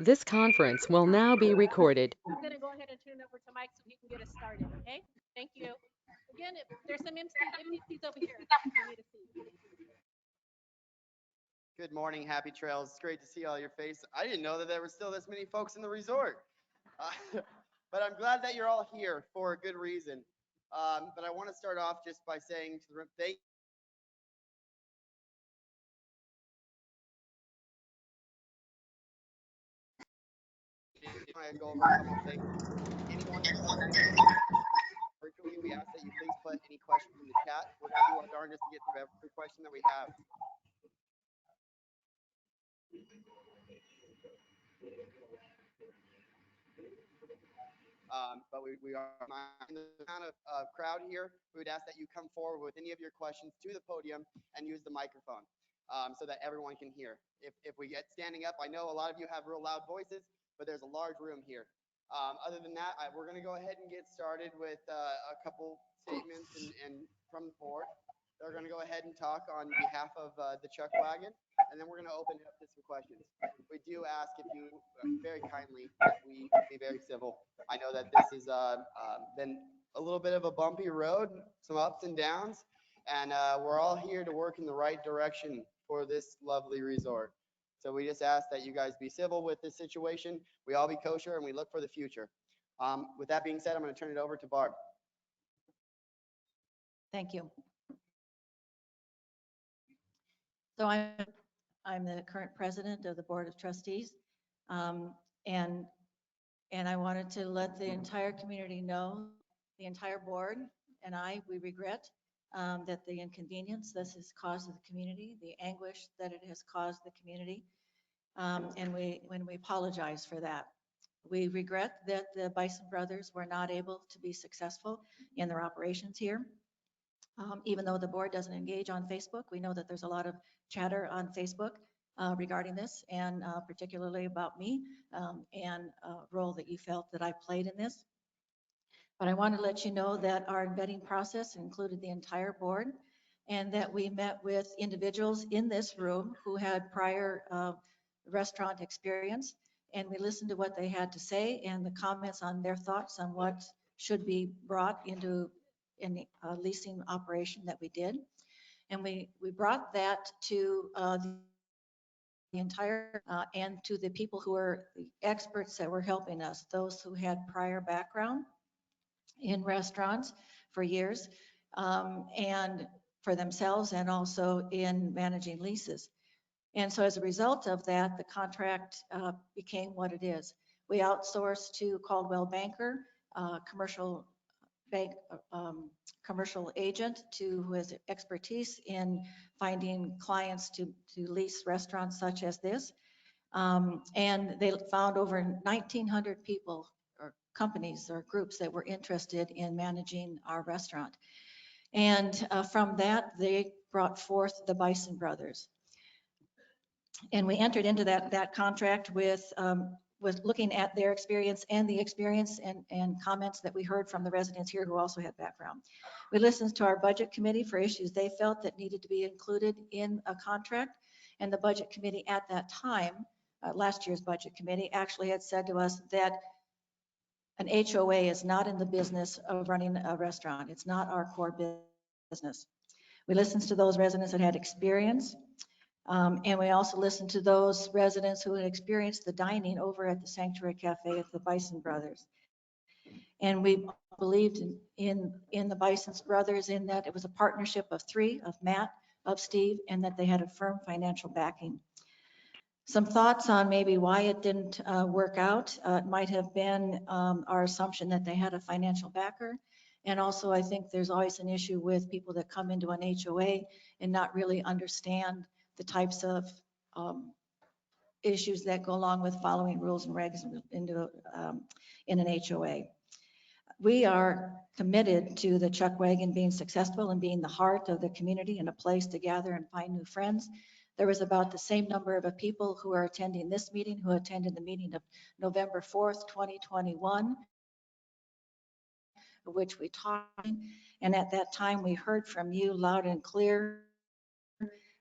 This conference will now be recorded. I'm going to go ahead and turn it over to Mike so he can get us started, okay? Thank you. Again, there's some empty seats over here if you need a seat. Good morning, Happy Trails. It's great to see all your faces. I didn't know that there were still this many folks in the resort. But I'm glad that you're all here for a good reason. But I want to start off just by saying to the room, thank you. I go over a couple of things. Anyone that's virtually, we ask that you please put any questions in the chat. We're going to do our darndest to get through every question that we have. But we are in the amount of crowd here. We would ask that you come forward with any of your questions to the podium and use the microphone so that everyone can hear. If we get standing up, I know a lot of you have real loud voices, but there's a large room here. Other than that, we're going to go ahead and get started with a couple statements and from the board. They're going to go ahead and talk on behalf of the Chuck Wagon, and then we're going to open it up to some questions. We do ask if you very kindly that we be very civil. I know that this has been a little bit of a bumpy road, some ups and downs, and we're all here to work in the right direction for this lovely resort. So we just ask that you guys be civil with this situation. We all be kosher, and we look for the future. With that being said, I'm going to turn it over to Barb. Thank you. So I'm the current president of the Board of Trustees, um, and I wanted to let the entire community know, the entire board and we regret that the inconvenience this has caused the community, the anguish that it has caused the community, and we apologize for that. We regret that the Bison brothers were not able to be successful in their operations here. Even though the board doesn't engage on Facebook, we know that there's a lot of chatter on Facebook regarding this, and particularly about me and a role that you felt that I played in this. But I want to let you know that our vetting process included the entire board, and that we met with individuals in this room who had prior restaurant experience, and we listened to what they had to say and the comments on their thoughts on what should be brought into in the leasing operation that we did. And we brought that to the entire and to the people who were the experts that were helping us, those who had prior background in restaurants for years, and for themselves and also in managing leases. And so as a result of that, the contract became what it is. We outsourced to Coldwell Banker, commercial bank, commercial agent who has expertise in finding clients to lease restaurants such as this. And they found over 1,900 people or companies or groups that were interested in managing our restaurant. And from that, they brought forth the Bison Brothers. And we entered into that contract with looking at their experience and the experience and comments that we heard from the residents here who also had background. We listened to our budget committee for issues they felt that needed to be included in a contract. And the budget committee at that time, last year's budget committee, actually had said to us that an HOA is not in the business of running a restaurant. It's not our core business. We listened to those residents that had experience. And we also listened to those residents who had experienced the dining over at the Sanctuary Cafe at the Bison Brothers. And we believed in the Bison Brothers in that it was a partnership of three, of Matt, of Steve, and that they had a firm financial backing. Some thoughts on maybe why it didn't work out. It might have been our assumption that they had a financial backer. And also, I think there's always an issue with people that come into an HOA and not really understand the types of issues that go along with following rules and regs in an HOA. We are committed to the Chuck Wagon being successful and being the heart of the community and a place to gather and find new friends. There was about the same number of people who are attending this meeting who attended the meeting of November 4th, 2021, which we talked. And at that time, we heard from you loud and clear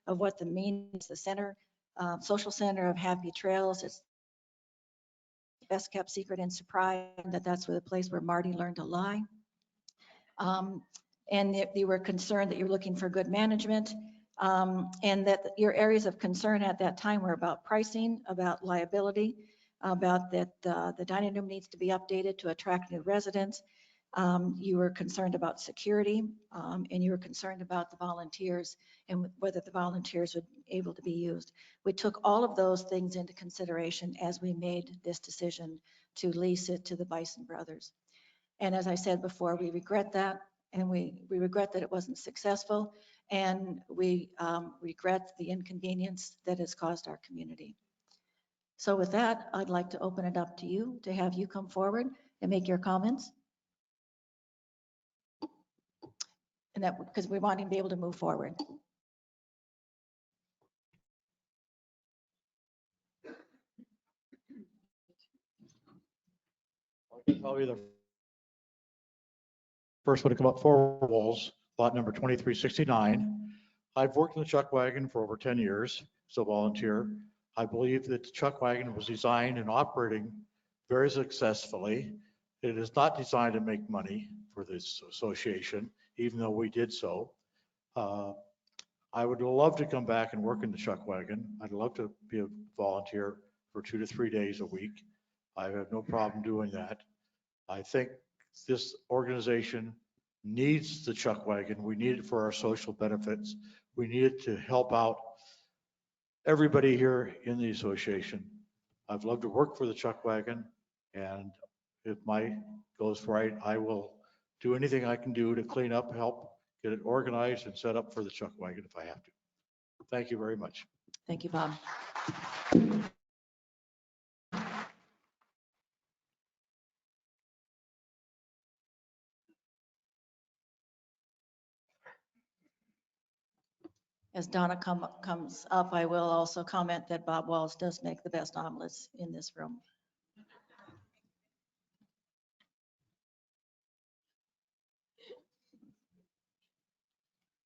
of what the meaning is, the center, social center of Happy Trails. It's best kept secret in Surprise, that that's where the place where Marty learned to lie. And they were concerned that you're looking for good management, and that your areas of concern at that time were about pricing, about liability, about that the dining room needs to be updated to attract new residents. You were concerned about security, and you were concerned about the volunteers and whether the volunteers would be able to be used. We took all of those things into consideration as we made this decision to lease it to the Bison Brothers. And as I said before, we regret that, and we regret that it wasn't successful, and we regret the inconvenience that has caused our community. So with that, I'd like to open it up to you, to have you come forward and make your comments. And that, because we want to be able to move forward. Probably the first one to come up, Four Walls, lot number 2369. I've worked in the chuck wagon for over 10 years, so volunteer. I believe that the chuck wagon was designed and operating very successfully. It is not designed to make money for this association, even though we did so. I would love to come back and work in the chuck wagon. I'd love to be a volunteer for 2 to 3 days a week. I have no problem doing that. I think this organization needs the chuck wagon. We need it for our social benefits. We need it to help out everybody here in the association. I've loved to work for the chuck wagon, and if my goes right, I will do anything I can do to clean up, help get it organized and set up for the chuck wagon if I have to. Thank you very much. Thank you, Bob. As Donna comes up, I will also comment that Bob Walls does make the best omelets in this room.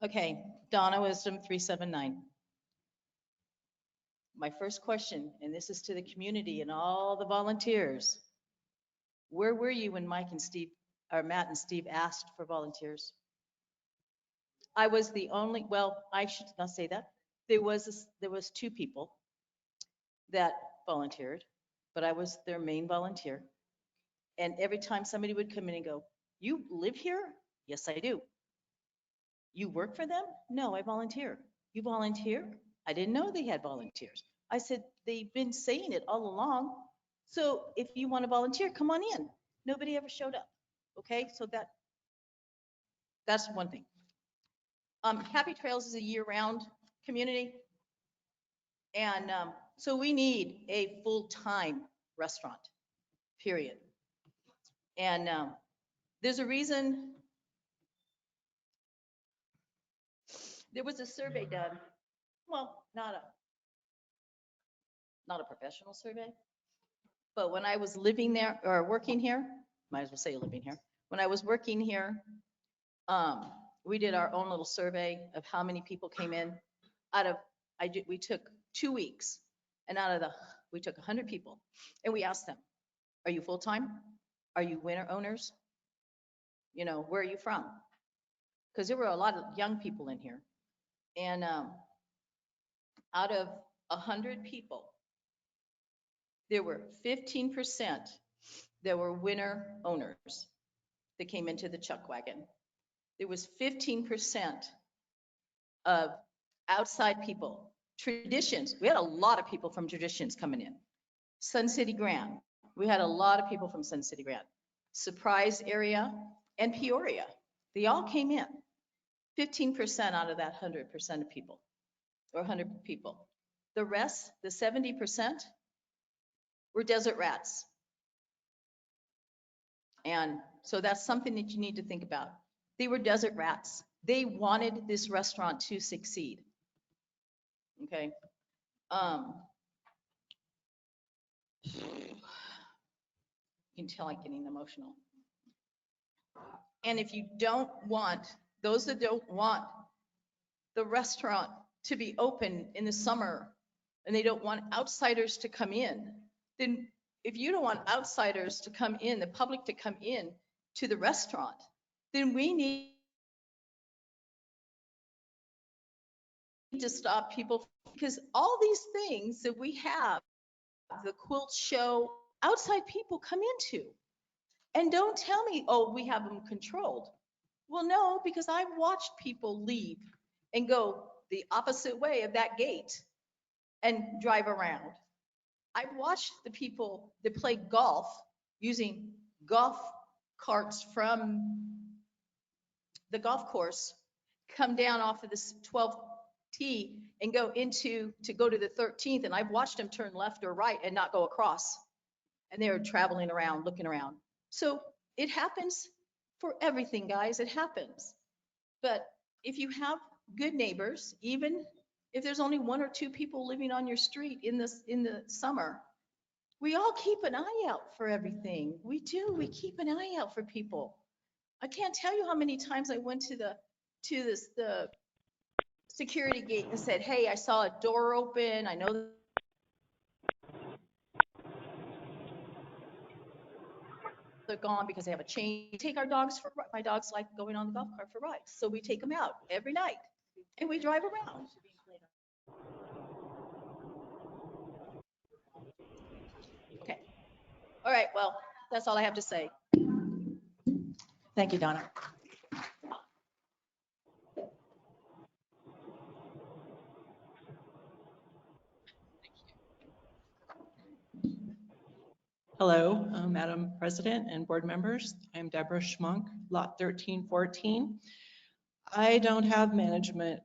Okay, Donna Wisdom 379. My first question, and this is to the community and all the volunteers. Where were you when Mike and Steve, or Matt and Steve asked for volunteers? I was the only, well, I should not say that. There was 2 people that volunteered, but I was their main volunteer. And every time somebody would come in and go, "You live here?" "Yes, I do." "You work for them?" "No, I volunteer." "You volunteer?" "I didn't know they had volunteers." I said, "They've been saying it all along. So if you want to volunteer, come on in." Nobody ever showed up. Okay, so that's one thing. Happy Trails is a year-round community. And so we need a full-time restaurant, period. And there's a reason. There was a survey done, well, not a professional survey, but when I was living there or working here, might as well say living here. When I was working here, we did our own little survey of how many people came in. We took 2 weeks, and we took 100 people, and we asked them, "Are you full-time? Are you winter owners? You know, where are you from?" Because there were a lot of young people in here. And out of 100 people, there were 15% that were winter owners that came into the chuck wagon. There was 15% of outside people, traditions. We had a lot of people from traditions coming in. Sun City Grand, we had a lot of people from Sun City Grand. Surprise area and Peoria, they all came in. 15% out of that 100% of people, or 100 people. The rest, the 70%, were desert rats. And so that's something that you need to think about. They were desert rats. They wanted this restaurant to succeed. Okay. You can tell I'm getting emotional. And if you don't want, those that don't want the restaurant to be open in the summer and they don't want outsiders to come in, then if you don't want outsiders to come in, the public to come in to the restaurant, then we need to stop people, because all these things that we have, the quilt show, outside people come into. And don't tell me, oh, we have them controlled. Well, no, because I've watched people leave and go the opposite way of that gate and drive around. I've watched the people that play golf using golf carts from the golf course, come down off of this 12th tee and go to go to the 13th. And I've watched them turn left or right and not go across. And they're traveling around, looking around. So it happens for everything, guys. It happens. But if you have good neighbors, even if there's only 1 or 2 people living on your street in the summer, we all keep an eye out for everything. We do. We keep an eye out for people. I can't tell you how many times I went to the security gate and said, hey, I saw a door open. I know they're gone because they have a chain. We take our dogs for, my dogs like going on the golf cart for rides. So we take them out every night and we drive around. Okay. All right. Well, that's all I have to say. Thank you, Donna. Hello, Madam President and board members. I'm Deborah Schmunk, Lot 1314. I don't have management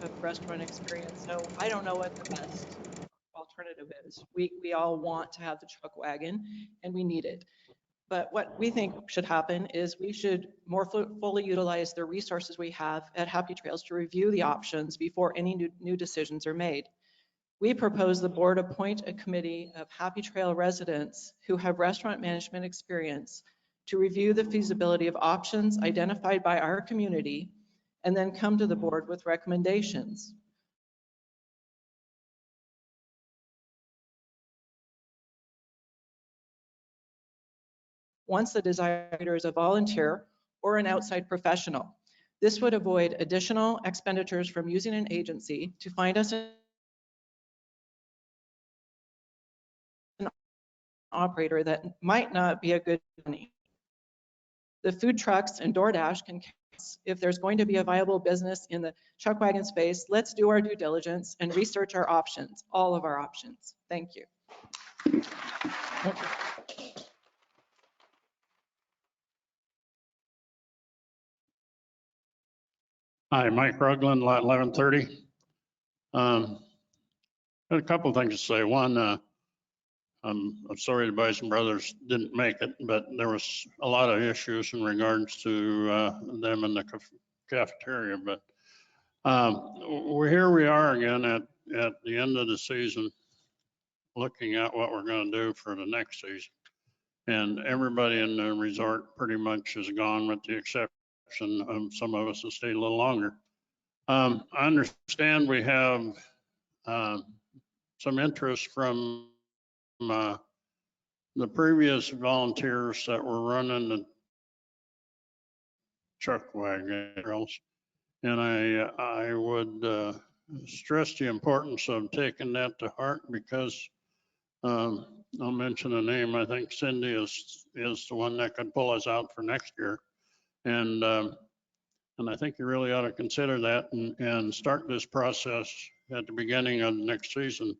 of restaurant experience, so I don't know what the best alternative is. We all want to have the truck wagon and we need it. But what we think should happen is we should more fully utilize the resources we have at Happy Trails to review the options before any new decisions are made. We propose the board appoint a committee of Happy Trail residents who have restaurant management experience to review the feasibility of options identified by our community and then come to the board with recommendations. Once the desired is a volunteer or an outside professional. This would avoid additional expenditures from using an agency to find us an operator that might not be a good money. The food trucks and DoorDash can, if there's going to be a viable business in the truck wagon space, let's do our due diligence and research our options, all of our options. Thank you. Hi, Mike Rugland, lot 1130. Got a couple of things to say. One, I'm sorry the Bison Brothers didn't make it, but there was a lot of issues in regards to them in the cafeteria. But here we are again at the end of the season, looking at what we're going to do for the next season. And everybody in the resort pretty much is gone with the exception of some of us that stayed a little longer. I understand we have some interest from the previous volunteers that were running the truck wagon trails. And I would stress the importance of taking that to heart because I'll mention a name. I think Cindy is the one that could pull us out for next year. And I think you really ought to consider that and start this process at the beginning of next season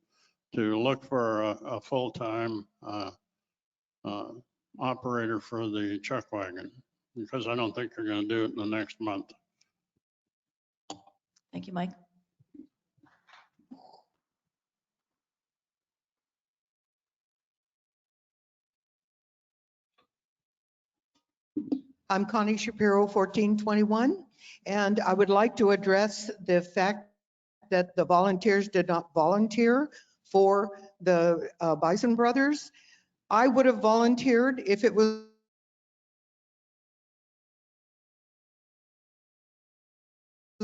to look for a full-time operator for the truck wagon, because I don't think you're going to do it in the next month. Thank you, Mike. I'm Connie Shapiro, 1421, and I would like to address the fact that the volunteers did not volunteer for the Bison Brothers. I would have volunteered if it was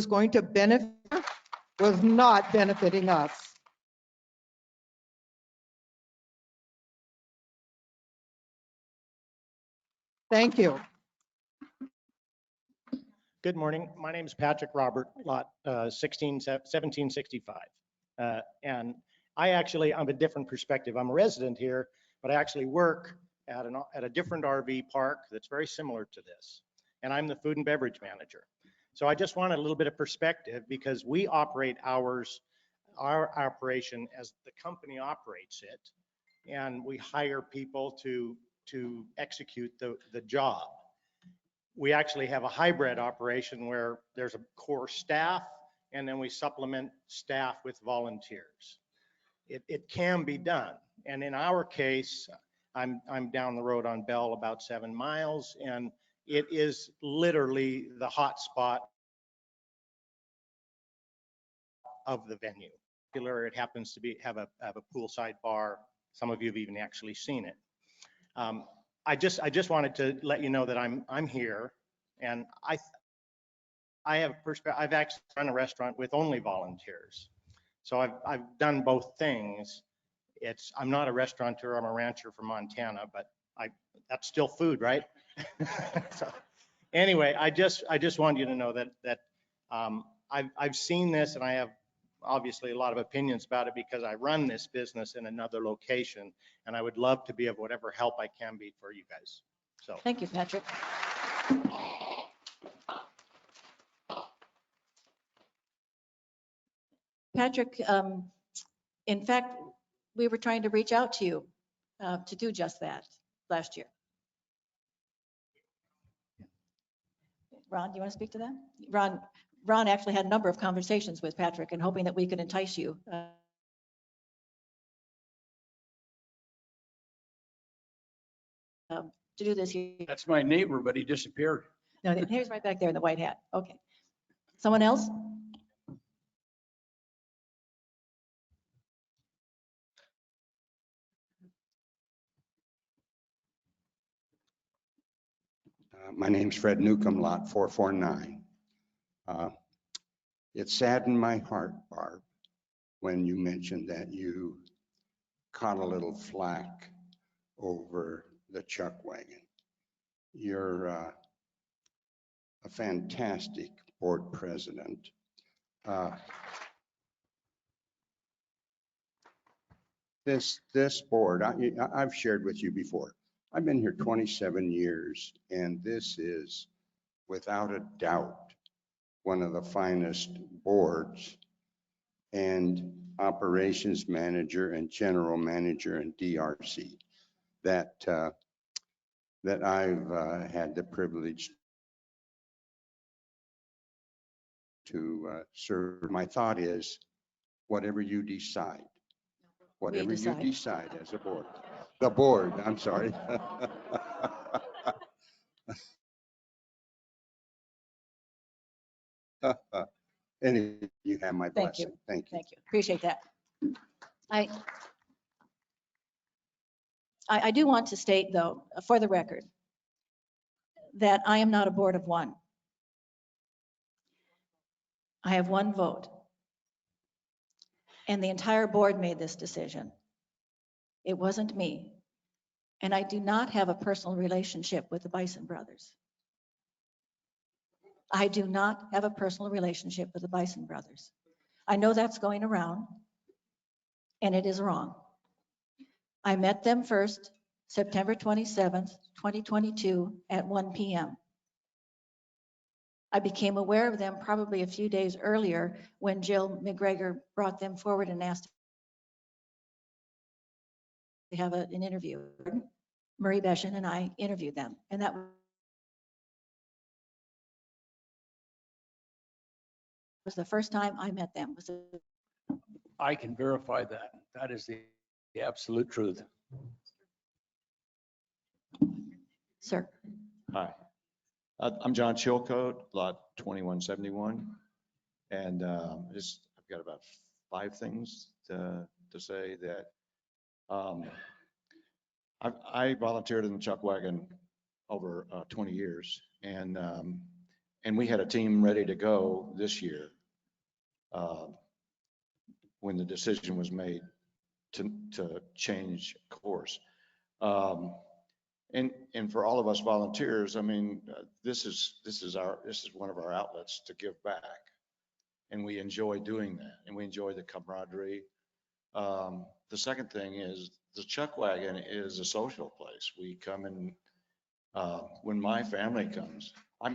going to benefit, was not benefiting us. Thank you. Good morning. My name is Patrick Robert, lot 1765. And I'm a different perspective. I'm a resident here, but I actually work at a different RV park that's very similar to this. And I'm the food and beverage manager. So I just wanted a little bit of perspective because we operate our operation as the company operates it. And we hire people to execute the job. We actually have a hybrid operation where there's a core staff and then we supplement staff with volunteers. It can be done. And in our case, I'm down the road on Bell about 7 miles, and it is literally the hot spot of the venue. It happens to have a poolside bar. Some of you have even actually seen it. I just wanted to let you know that I'm here, and I've actually run a restaurant with only volunteers. So I've done both things. I'm not a restaurateur, I'm a rancher from Montana, but that's still food, right? So anyway, I just want you to know that I've seen this, and I have obviously a lot of opinions about it because I run this business in another location, and I would love to be of whatever help I can be for you guys. So Thank you, Patrick. Patrick, in fact, we were trying to reach out to you to do just that last year. Ron, do you want to speak to that? Ron actually had a number of conversations with Patrick and hoping that we could entice you. To do this here. That's my neighbor, but he disappeared. No, here's right back there in the white hat. Okay. Someone else? My name's Fred Newcomb, lot 449. It saddened my heart, Barb, when you mentioned that you caught a little flack over the chuck wagon. You're a fantastic board president. This board, I've shared with you before. I've been here 27 years, and this is without a doubt one of the finest boards and operations manager and general manager and DRC that I've had the privilege to serve. My thought is, whatever you decide as a board. The board, I'm sorry. Anyway, you have my blessing. Thank you. Thank you. Appreciate that. I do want to state, though, for the record, that I am not a board of one. I have one vote. And the entire board made this decision. It wasn't me. And I do not have a personal relationship with the Bison brothers. I do not have a personal relationship with the Bison brothers. I know that's going around, and it is wrong. I met them first, September 27th, 2022 at 1 p.m. I became aware of them probably a few days earlier when Jill McGregor brought them forward and asked to have an interview. Marie Beshan and I interviewed them, and that was the first time I met them. I can verify that. That is the absolute truth. Sir. Hi, I'm John Chilcote, lot 2171. And I've got about 5 things to say that I volunteered in the chuck wagon over 20 years. And we had a team ready to go this year when the decision was made to change course. And for all of us volunteers, I mean, this is one of our outlets to give back. And we enjoy doing that, and we enjoy the camaraderie. The second thing is the Chuck Wagon is a social place. We come in, when my family comes, I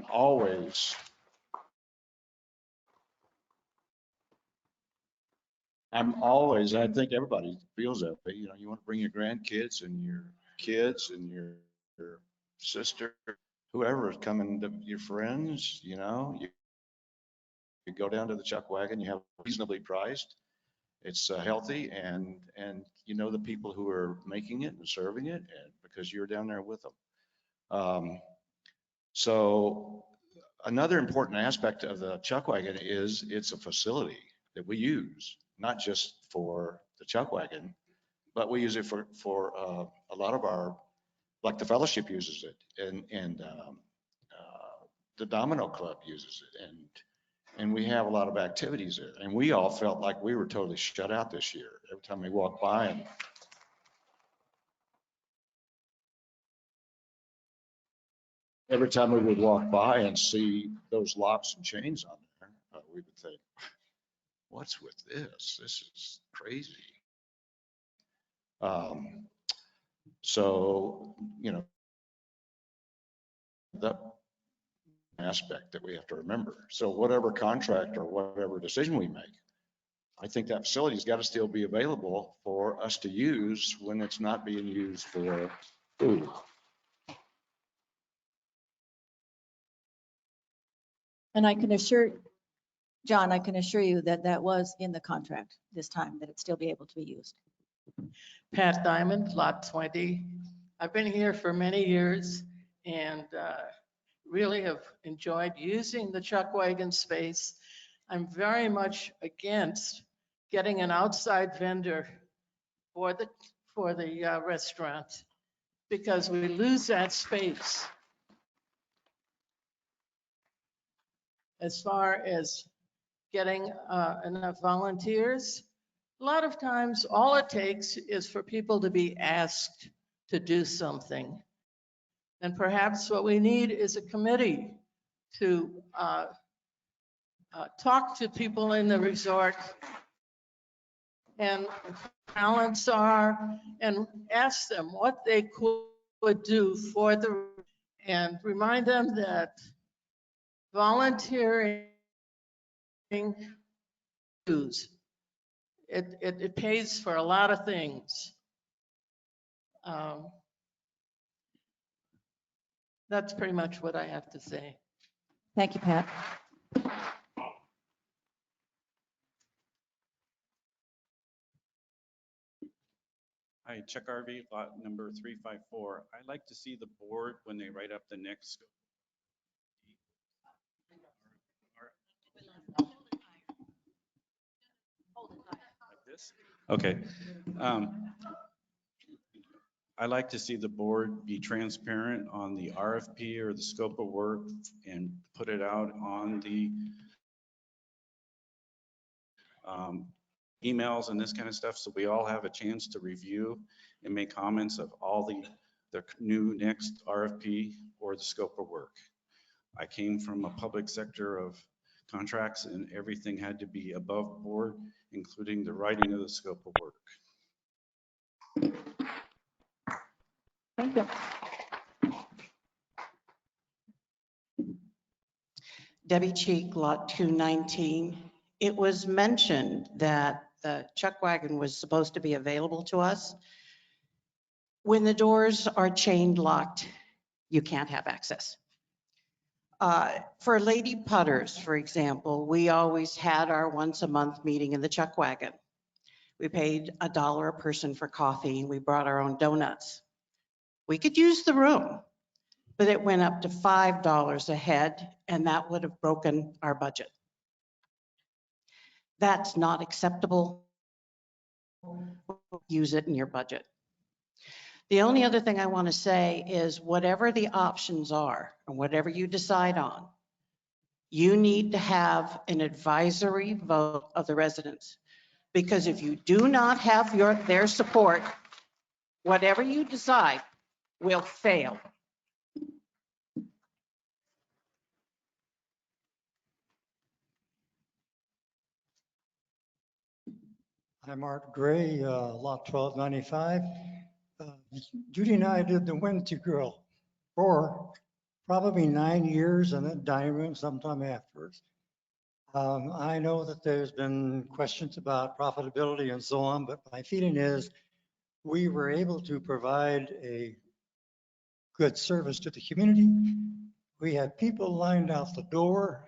think everybody feels that way. You know, you want to bring your grandkids and your kids and your sister, whoever is coming, your friends, you know, you go down to the Chuck Wagon, you have reasonably priced. It's healthy, and you know the people who are making it and serving it, and because you're down there with them. So another important aspect of the Chuck Wagon is it's a facility that we use, not just for the Chuck Wagon, but we use it for a lot of our, like the fellowship uses it, and the Domino Club uses it, and we have a lot of activities there. And we all felt like we were totally shut out this year. Every time we walked by, and every time we would walk by and see those locks and chains on there, we would think, what's with this? This is crazy. So, you know, that aspect that we have to remember. So whatever contract or whatever decision we make, I think that facility's got to still be available for us to use when it's not being used for food. And I can assure, John, I can assure you that that was in the contract this time, that it still be able to be used. Pat Diamond, Lot 20. I've been here for many years and really have enjoyed using the Chuck Wagon space. I'm very much against getting an outside vendor for the restaurant because we lose that space. As far as getting enough volunteers, a lot of times all it takes is for people to be asked to do something. And perhaps what we need is a committee to talk to people in the resort and talents are, and ask them what they could do for the, and remind them that volunteering it pays for a lot of things. That's pretty much what I have to say. Thank you, Pat. Hi, Chuck RV, lot number 354. I'd like to see the board when they write up the next scope. Like this? Okay. I like to see the board be transparent on the RFP or the scope of work and put it out on the emails and this kind of stuff, so we all have a chance to review and make comments of all the new next RFP or the scope of work. I came from a public sector of contracts and everything had to be above board, including the writing of the scope of work. Thank you. Debbie Cheek, lot 219. It was mentioned that the Chuck Wagon was supposed to be available to us. When the doors are chain locked, you can't have access. For Lady Putters, for example, we always had our once a month meeting in the Chuck Wagon. We paid $1 a person for coffee and we brought our own donuts. We could use the room, but it went up to $5 a head and that would have broken our budget. That's not acceptable. Use it in your budget. The only other thing I want to say is whatever the options are and whatever you decide on, you need to have an advisory vote of the residents. Because if you do not have their support, whatever you decide will fail. I'm Art Gray, Lot 1295. Judy and I did the Wednesday Grill for probably 9 years and then dining room sometime afterwards. I know that there's been questions about profitability and so on, but my feeling is we were able to provide a good service to the community. We had people lined out the door.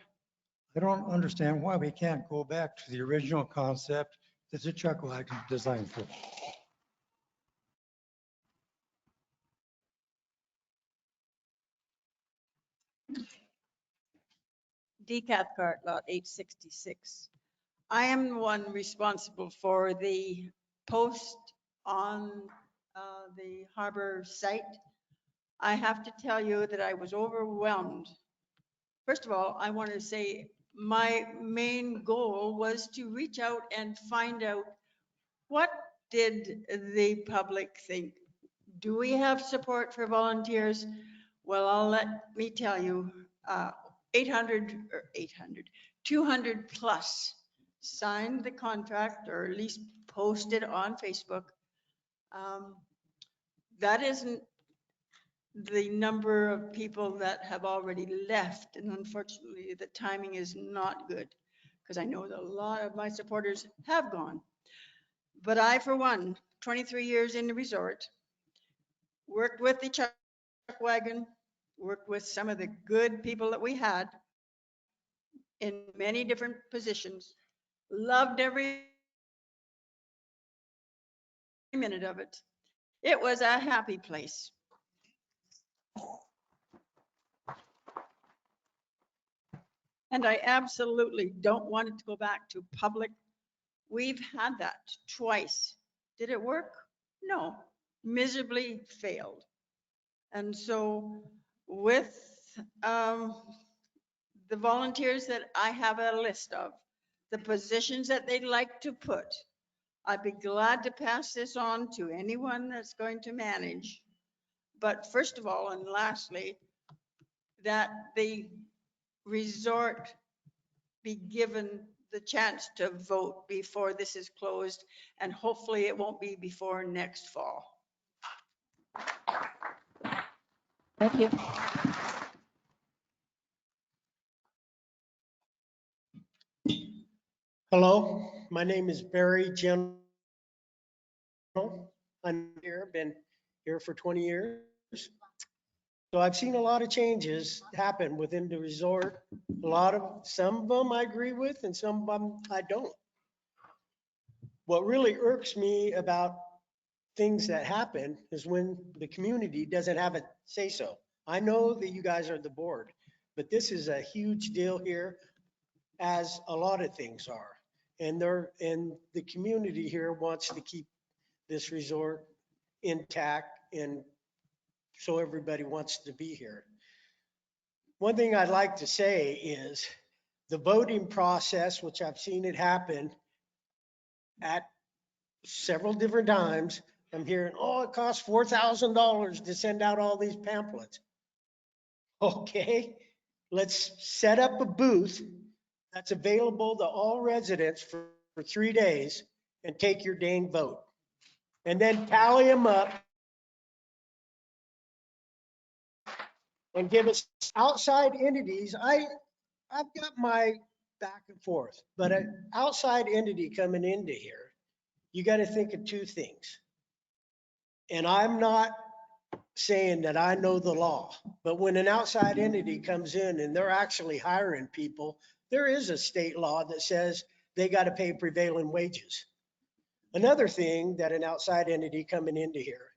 I don't understand why we can't go back to the original concept that the Chuck Wagon designed for. D. Cathcart, lot 866. I am the one responsible for the post on the harbor site. I have to tell you that I was overwhelmed. First of all, I want to say my main goal was to reach out and find out, what did the public think? Do we have support for volunteers? Well, let me tell you, 200 plus signed the contract, or at least posted on Facebook. That isn't the number of people that have already left. And unfortunately, the timing is not good, because I know that a lot of my supporters have gone. But I, for one, 23 years in the resort, worked with the Chuck Wagon, worked with some of the good people that we had in many different positions, loved every minute of it. It was a happy place. And I absolutely don't want it to go back to public. We've had that twice. Did it work? No, miserably failed. And so with the volunteers that I have a list of, the positions that they'd like to put, I'd be glad to pass this on to anyone that's going to manage. But first of all, and lastly, that the resort be given the chance to vote before this is closed, and hopefully it won't be before next fall. Thank you. Hello, my name is Barry General. I'm here, been here for 20 years. So I've seen a lot of changes happen within the resort. Some of them I agree with and some of them I don't. What really irks me about things that happen is when the community doesn't have a say so. I know that you guys are the board, but this is a huge deal here, as a lot of things are. And the community here wants to keep this resort intact, and so everybody wants to be here. One thing I'd like to say is the voting process, which I've seen it happen at several different times. I'm hearing, oh, it costs $4,000 to send out all these pamphlets. Okay, let's set up a booth that's available to all residents for 3 days and take your dang vote. And then tally them up and give us outside entities. I've got my back and forth, but an outside entity coming into here, you got to think of two things. And I'm not saying that I know the law, but when an outside entity comes in and they're actually hiring people, there is a state law that says they got to pay prevailing wages. Another thing that an outside entity coming into here,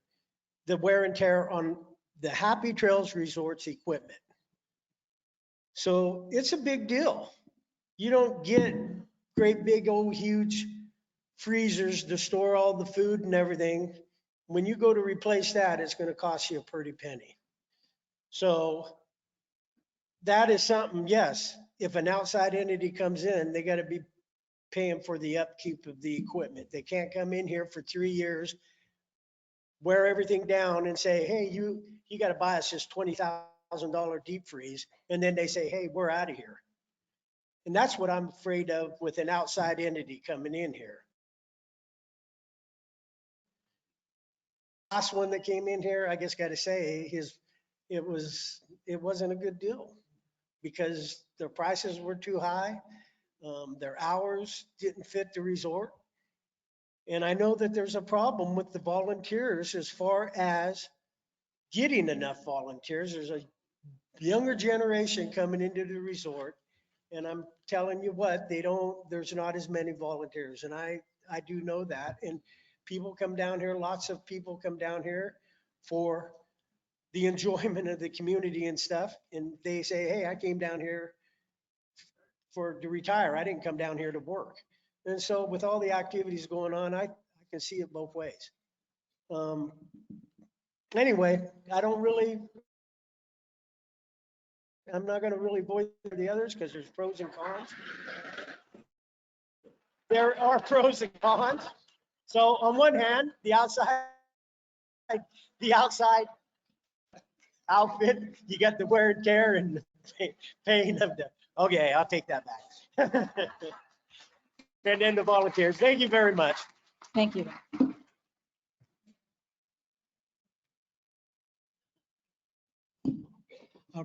the wear and tear on the Happy Trails Resorts equipment. So it's a big deal. You don't get great big old huge freezers to store all the food and everything. When you go to replace that, it's going to cost you a pretty penny. So that is something, yes, if an outside entity comes in, they got to be paying for the upkeep of the equipment. They can't come in here for 3 years wear everything down and say, hey, you got to buy us this $20,000 deep freeze. And then they say, hey, we're out of here. And that's what I'm afraid of with an outside entity coming in here. Last one that came in here, I just got to say, it wasn't a good deal because their prices were too high. Their hours didn't fit the resort. And I know that there's a problem with the volunteers as far as getting enough volunteers. There's a younger generation coming into the resort. And I'm telling you what, there's not as many volunteers. And I do know that. And people come down here, lots of people come down here for the enjoyment of the community and stuff. And they say, hey, I came down here to retire. I didn't come down here to work. And so with all the activities going on, I can see it both ways. Anyway, I'm not going to really voice the others because there's pros and cons. There are pros and cons. So on one hand, the outside outfit, you got the wear and tear and the pain of the, okay, I'll take that back. And then the volunteers. Thank you very much. Thank you.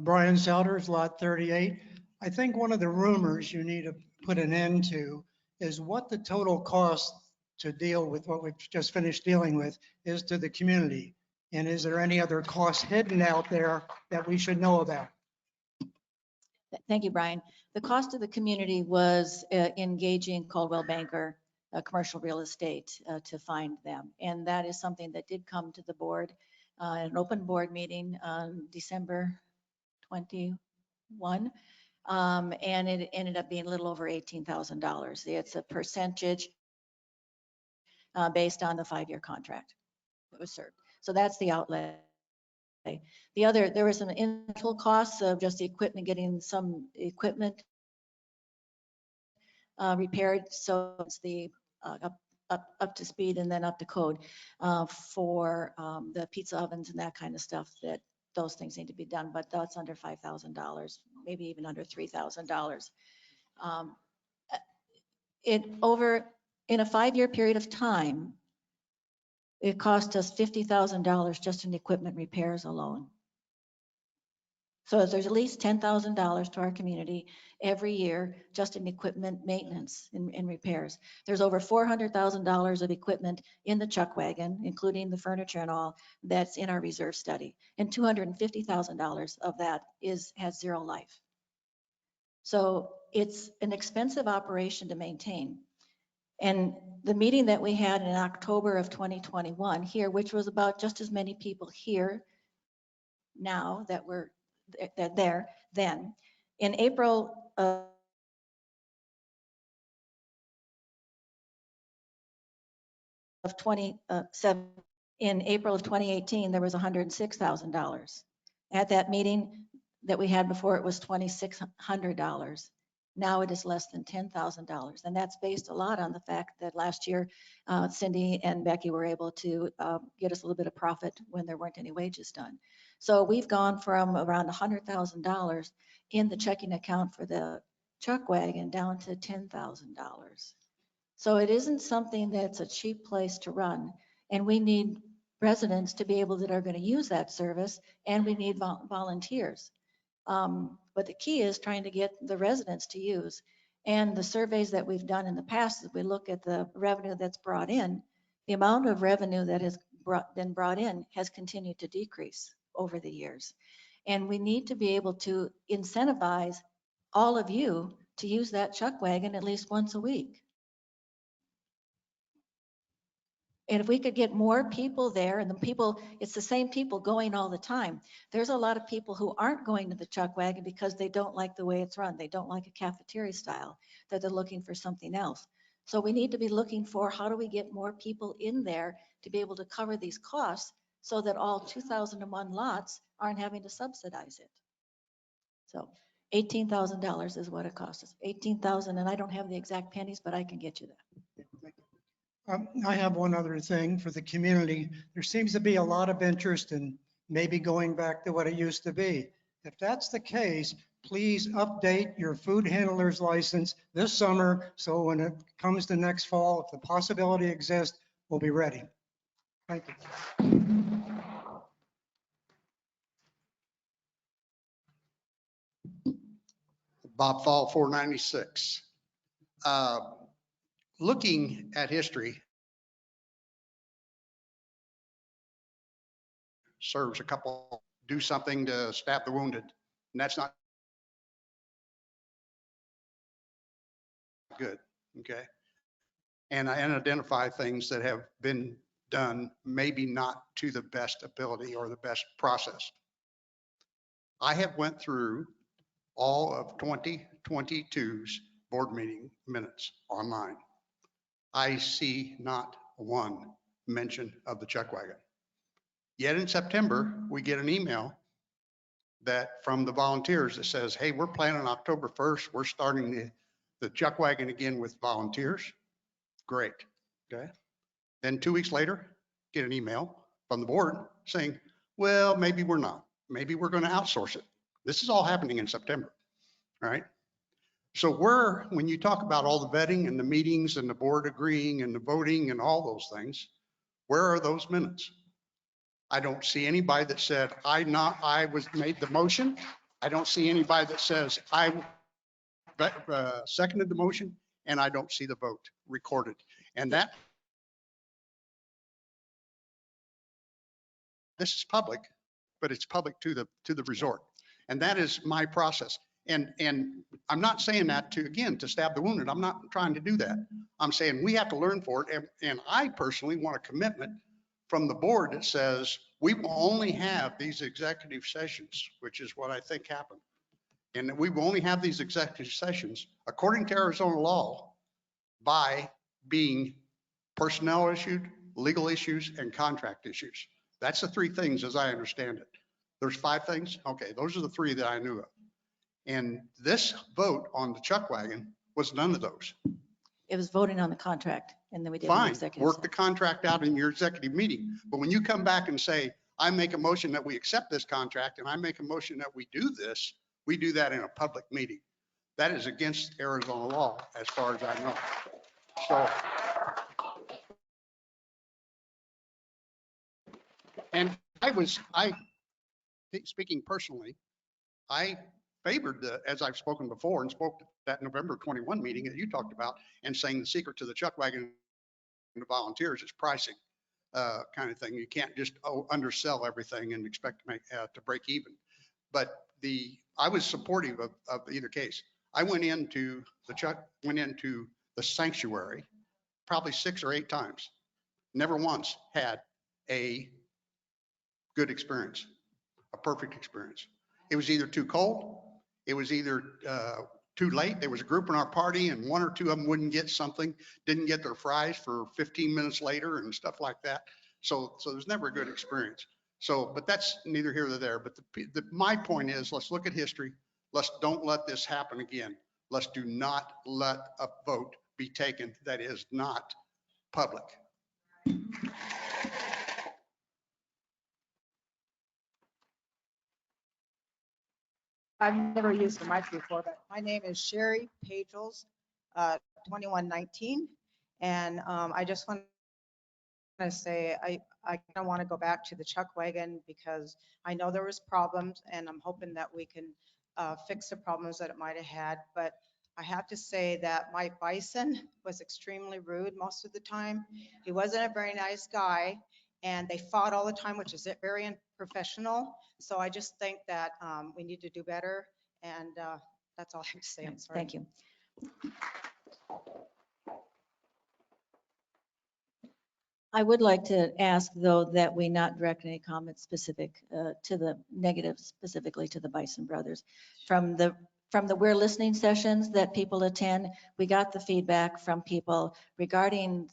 Brian Souders, Lot 38. I think one of the rumors you need to put an end to is what the total cost to deal with what we've just finished dealing with is to the community. And is there any other costs hidden out there that we should know about? Thank you, Brian. The cost of the community was engaging Coldwell Banker Commercial Real Estate to find them. And that is something that did come to the board at an open board meeting on December 21. And it ended up being a little over $18,000. It's a percentage based on the 5-year contract that was served. So that's the outlay. There was some incidental costs of just the equipment, getting some equipment repaired. So it's the up to speed and then up to code for the pizza ovens and that kind of stuff, that those things need to be done, but that's under $5,000, maybe even under $3,000. In a 5-year period of time, it cost us $50,000 just in equipment repairs alone. So there's at least $10,000 to our community every year just in equipment maintenance and repairs. There's over $400,000 of equipment in the chuck wagon, including the furniture and all, that's in our reserve study. And $250,000 of that has zero life. So it's an expensive operation to maintain. And the meeting that we had in October of 2021 here, which was about just as many people here now that were there then, in April of in April of 2018, there was $106,000. At that meeting that we had before, it was $2,600. Now it is less than $10,000. And that's based a lot on the fact that last year, Cindy and Becky were able to get us a little bit of profit when there weren't any wages done. So we've gone from around $100,000 in the checking account for the chuck wagon down to $10,000. So it isn't something that's a cheap place to run. And we need residents to be able that are going to use that service, and we need volunteers. But the key is trying to get the residents to use. And the surveys that we've done in the past, if we look at the revenue that's brought in, the amount of revenue that has been brought in has continued to decrease over the years. And we need to be able to incentivize all of you to use that chuck wagon at least once a week. And if we could get more people there, and the people, it's the same people going all the time. There's a lot of people who aren't going to the chuck wagon because they don't like the way it's run. They don't like a cafeteria style, that they're looking for something else. So we need to be looking for how do we get more people in there to be able to cover these costs so that all 2,001 lots aren't having to subsidize it. So $18,000 is what it costs us. 18,000, and I don't have the exact pennies, but I can get you that. I have one other thing for the community. There seems to be a lot of interest in maybe going back to what it used to be. If that's the case, please update your food handler's license this summer, so when it comes to next fall, if the possibility exists, we'll be ready. Thank you. Bob Fall, 496. Looking at history serves a couple, do something to stab the wounded, and that's not good, okay? And I identify things that have been done, maybe not to the best ability or the best process. I have went through all of 2022's board meeting minutes online. I see not one mention of the chuck wagon. Yet in September, we get an email that from the volunteers that says, hey, we're planning October 1st. We're starting the chuck wagon again with volunteers. Great, okay? Then 2 weeks later, get an email from the board saying, well, maybe we're not. Maybe we're gonna outsource it. This is all happening in September, right? So when you talk about all the vetting and the meetings and the board agreeing and the voting and all those things, where are those minutes? I don't see anybody that said, I was made the motion. I don't see anybody that says I seconded the motion, and I don't see the vote recorded. And this is public, but it's public to the resort. And that is my process. And I'm not saying that to stab the wounded. I'm not trying to do that. I'm saying we have to learn for it. And I personally want a commitment from the board that says we will only have these executive sessions, which is what I think happened. And that we will only have these executive sessions according to Arizona law by being personnel issued, legal issues, and contract issues. That's the three things as I understand it. There's 5 things. Okay, those are the 3 that I knew of. And this vote on the chuck wagon was none of those. It was voting on the contract, and then we did an Fine, executive. work the contract out in your executive meeting. But when you come back and say, I make a motion that we accept this contract and I make a motion that we do this, we do that in a public meeting. That is against Arizona law as far as I know. So, and speaking personally, I favored as I've spoken before and spoke at that November 21 meeting that you talked about, and saying the secret to the chuck wagon and the volunteers is pricing, kind of thing. You can't just undersell everything and expect to make to break even. But I was supportive of either case. I went into the sanctuary probably 6 or 8 times. Never once had a good experience, a perfect experience. It was either too cold, it was either too late. There was a group in our party and 1 or 2 of them wouldn't get something, didn't get their fries for 15 minutes later and stuff like that. So there's never a good experience. So, but that's neither here nor there. But my point is, let's look at history. Don't let this happen again. Let's do not let a vote be taken that is not public. I've never used a mic before, but my name is Sherry Pagels, 2119. And I just want to say, I kind of want to go back to the chuck wagon because I know there was problems and I'm hoping that we can fix the problems that it might have had. But I have to say that Mike Bison was extremely rude most of the time. He wasn't a very nice guy and they fought all the time, which is very unprofessional. So I just think that we need to do better. And that's all I have to say. I'm sorry. Thank you. I would like to ask, though, that we not direct any comments specific to the negative, specifically to the Bison brothers. From the We're Listening sessions that people attend, we got the feedback from people regarding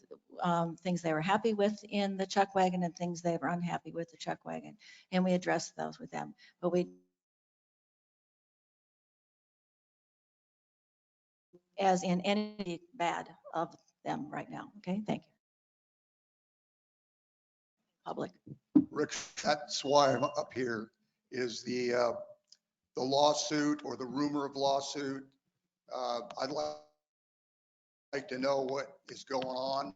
things they were happy with in the chuck wagon and things they were unhappy with the chuck wagon. And we addressed those with them. But we, as in any bad of them right now. Okay, thank you. public. Rick, that's why I'm up here, is the lawsuit or the rumor of lawsuit. I'd like to know what is going on.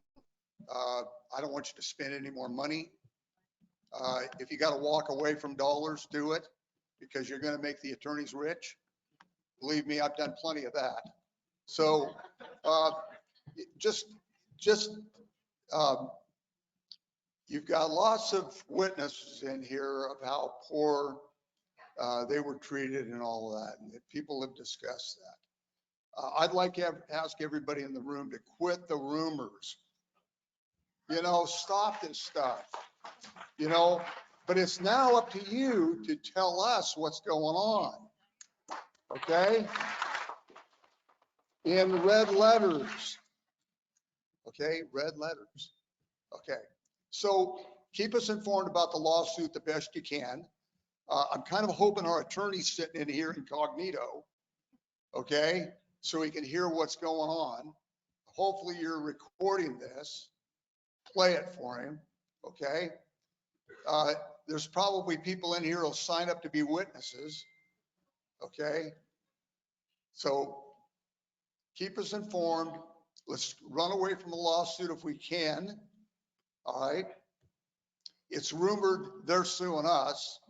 I don't want you to spend any more money. If you got to walk away from dollars, do it, because you're going to make the attorneys rich. Believe me, I've done plenty of that. So you've got lots of witnesses in here of how poor they were treated and all of that, and that people have discussed that. I'd like to ask everybody in the room to quit the rumors. You know, stop this stuff, you know, but it's now up to you to tell us what's going on. Okay? In red letters. Okay, red letters. Okay, so keep us informed about the lawsuit the best you can. I'm kind of hoping our attorney's sitting in here incognito, okay, so he can hear what's going on. Hopefully you're recording this. Play it for him, okay? There's probably people in here who'll sign up to be witnesses, okay? So keep us informed. Let's run away from the lawsuit if we can, all right? It's rumored they're suing us.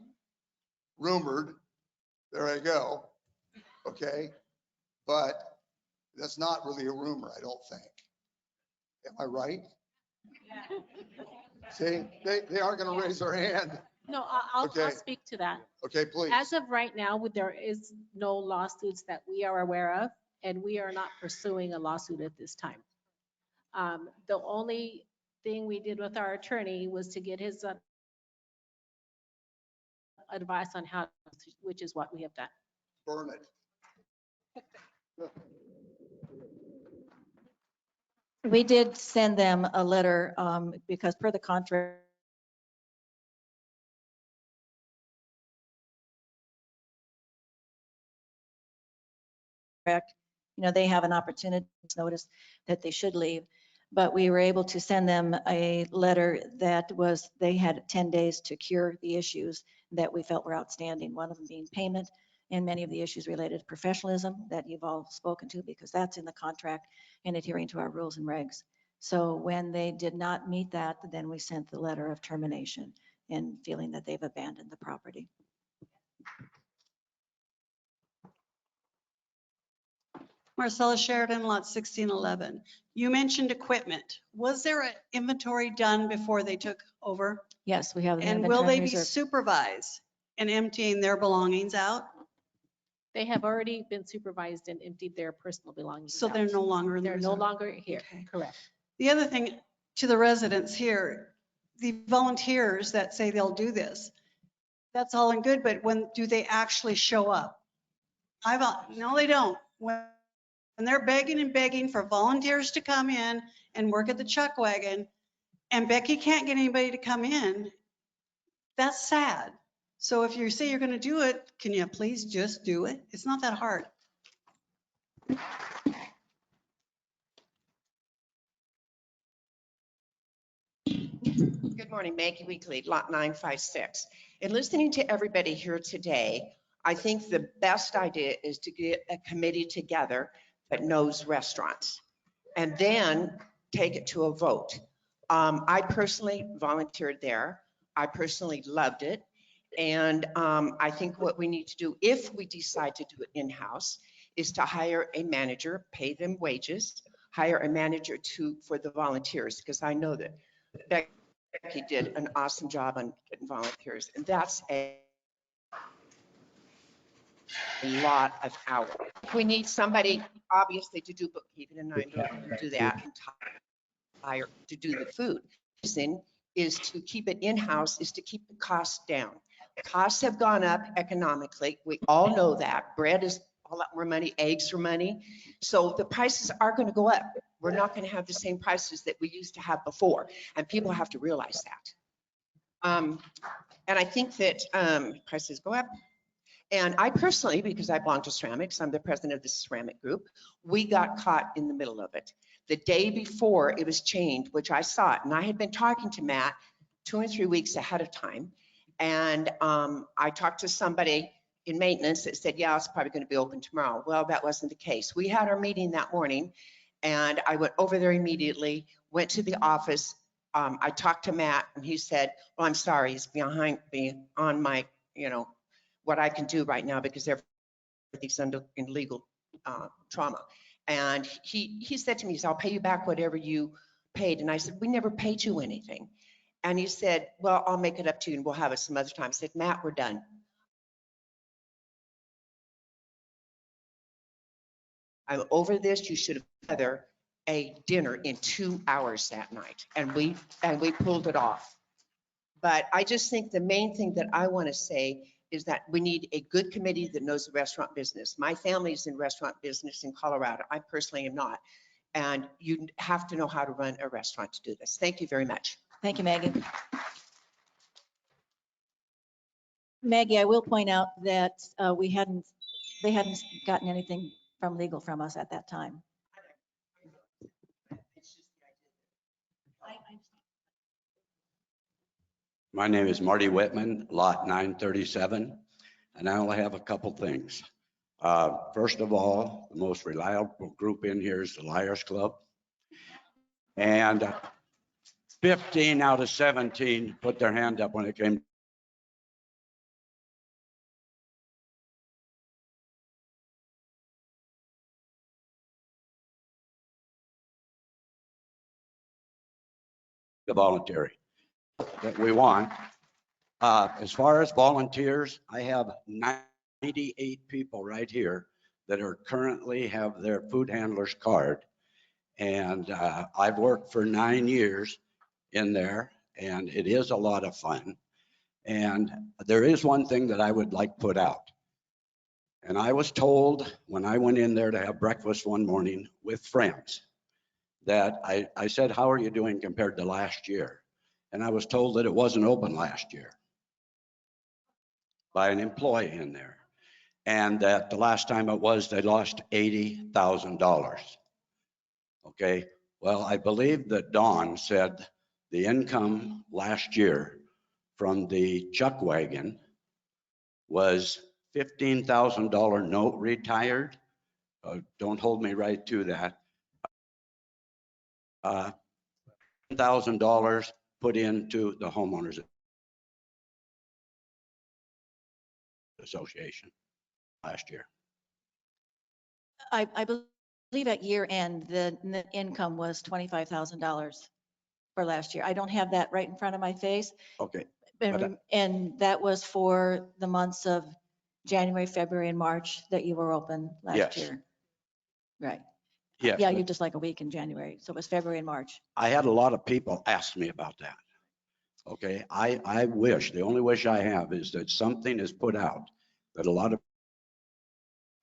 Rumored, there I go, okay? But that's not really a rumor, I don't think. Am I right? See, they aren't going to raise their hand. No, I'll Okay. speak to that. Okay, please. As of right now, there is no lawsuits that we are aware of, and we are not pursuing a lawsuit at this time. The only thing we did with our attorney was to get his advice on how, which is what we have done. Burn it. We did send them a letter because per the contract, you know, they have an opportunity to notice that they should leave. But we were able to send them a letter that was, they had 10 days to cure the issues that we felt were outstanding. One of them being payment and many of the issues related to professionalism that you've all spoken to, because that's in the contract and adhering to our rules and regs. So when they did not meet that, then we sent the letter of termination and feeling that they've abandoned the property. Marcella Sheridan, lot 1611. You mentioned equipment. Was there an inventory done before they took over? Yes, we have. And will they be supervised in emptying their belongings out? They have already been supervised and emptied their personal belongings. So they're out. no longer in the They're no resort? longer here, correct. The other thing to the residents here, the volunteers that say they'll do this, that's all and good, but when do they actually show up? No, they don't. When they're begging and begging for volunteers to come in and work at the chuck wagon, and Becky can't get anybody to come in, that's sad. So if you say you're going to do it, can you please just do it? It's not that hard. Good morning, Maggie Weekly, lot 956. In listening to everybody here today, I think the best idea is to get a committee together that knows restaurants and then take it to a vote. I personally volunteered there. I personally loved it. And I think what we need to do, if we decide to do it in-house, is to hire a manager, pay them wages, hire a manager for the volunteers, because I know that Becky did an awesome job on getting volunteers. And that's a lot of hours. We need somebody, obviously, to do bookkeeping, and I know you do that, and hire to do the food. The reason is to keep it in-house, is to keep the costs down. Costs have gone up economically. We all know that. Bread is a lot more money, eggs are money. So the prices are going to go up. We're not going to have the same prices that we used to have before, and people have to realize that. And I think that prices go up. And I personally, because I belong to ceramics, I'm the president of the ceramic group, we got caught in the middle of it. The day before it was changed, which I saw it, and I had been talking to Matt 2 or 3 weeks ahead of time. And I talked to somebody in maintenance that said, yeah, it's probably going to be open tomorrow. Well, that wasn't the case. We had our meeting that morning and I went over there immediately, went to the office. I talked to Matt and he said, well, I'm sorry, he's behind me on my, what I can do right now because everything's under in legal trauma. And he said to me, I'll pay you back whatever you paid. And I said, we never paid you anything. And he said, well, I'll make it up to you and we'll have it some other time. I said, Matt, we're done. I'm over this. You should have had a dinner in 2 hours that night. And we pulled it off. But I just think the main thing that I want to say is that we need a good committee that knows the restaurant business. My family's in restaurant business in Colorado. I personally am not. And you have to know how to run a restaurant to do this. Thank you very much. Thank you, Maggie. Maggie, I will point out that they hadn't gotten anything from legal from us at that time. My name is Marty Whitman, lot 937, and I only have a couple things. First of all, the most reliable group in here is the Liars Club. And 15 out of 17 put their hand up when it came to voluntary that we want. As far as volunteers, I have 98 people right here that are currently have their food handler's card. And I've worked for 9 years in there and it is a lot of fun. And there is one thing that I would like put out. And I was told when I went in there to have breakfast one morning with friends that I said, how are you doing compared to last year? And I was told that it wasn't open last year by an employee in there. And that the last time it was, they lost $80,000. Okay, well, I believe that Dawn said the income last year from the chuck wagon was $15,000 note retired. Don't hold me right to that. $1,000 put into the homeowners association last year. I believe at year end, the net income was $25,000 for last year. I don't have that right in front of my face. Okay. And that was for the months of January, February, and March that you were open last Yes. year. Right. Yes. Yeah, you just like a week in January. So it was February and March. I had a lot of people ask me about that. Okay, I wish, the only wish I have is that something is put out that a lot of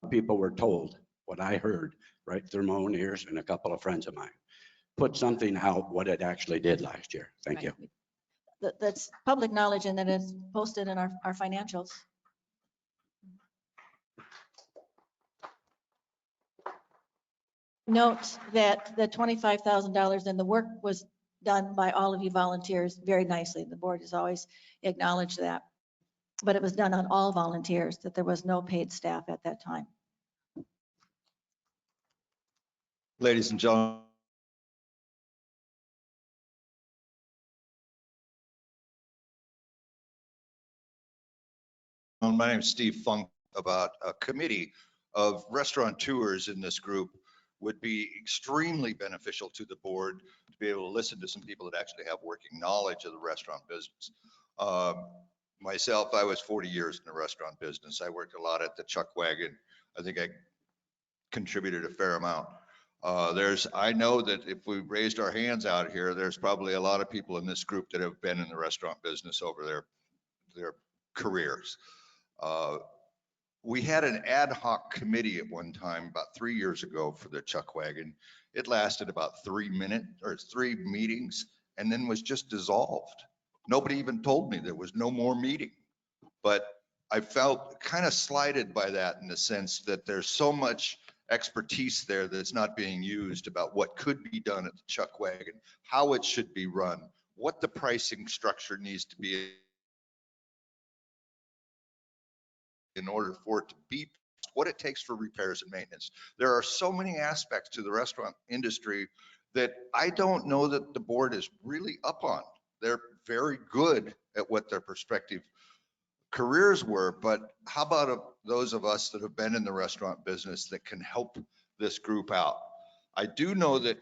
people were told what I heard right through my own ears and a couple of friends of mine. Put something out what it actually did last year. Thank you. That's public knowledge and then it's posted in our financials. Note that the $25,000 and the work was done by all of you volunteers very nicely. The board has always acknowledged that. But it was done on all volunteers, that there was no paid staff at that time. Ladies and gentlemen, my name is Steve Funk. About a committee of restaurateurs in this group would be extremely beneficial to the board to be able to listen to some people that actually have working knowledge of the restaurant business. Myself, I was 40 years in the restaurant business. I worked a lot at the Chuck Wagon. I think I contributed a fair amount. I know that if we raised our hands out here, there's probably a lot of people in this group that have been in the restaurant business over their careers. We had an ad hoc committee at one time about 3 years ago for the Chuck Wagon. It lasted about 3 meetings and then was just dissolved. Nobody even told me there was no more meeting. But I felt kind of slighted by that in the sense that there's so much expertise there that's not being used about what could be done at the Chuck Wagon, how it should be run, what the pricing structure needs to be in order for it to be what it takes for repairs and maintenance. There are so many aspects to the restaurant industry that I don't know that the board is really up on. They're very good at what their prospective careers were, but how about those of us that have been in the restaurant business that can help this group out? I do know that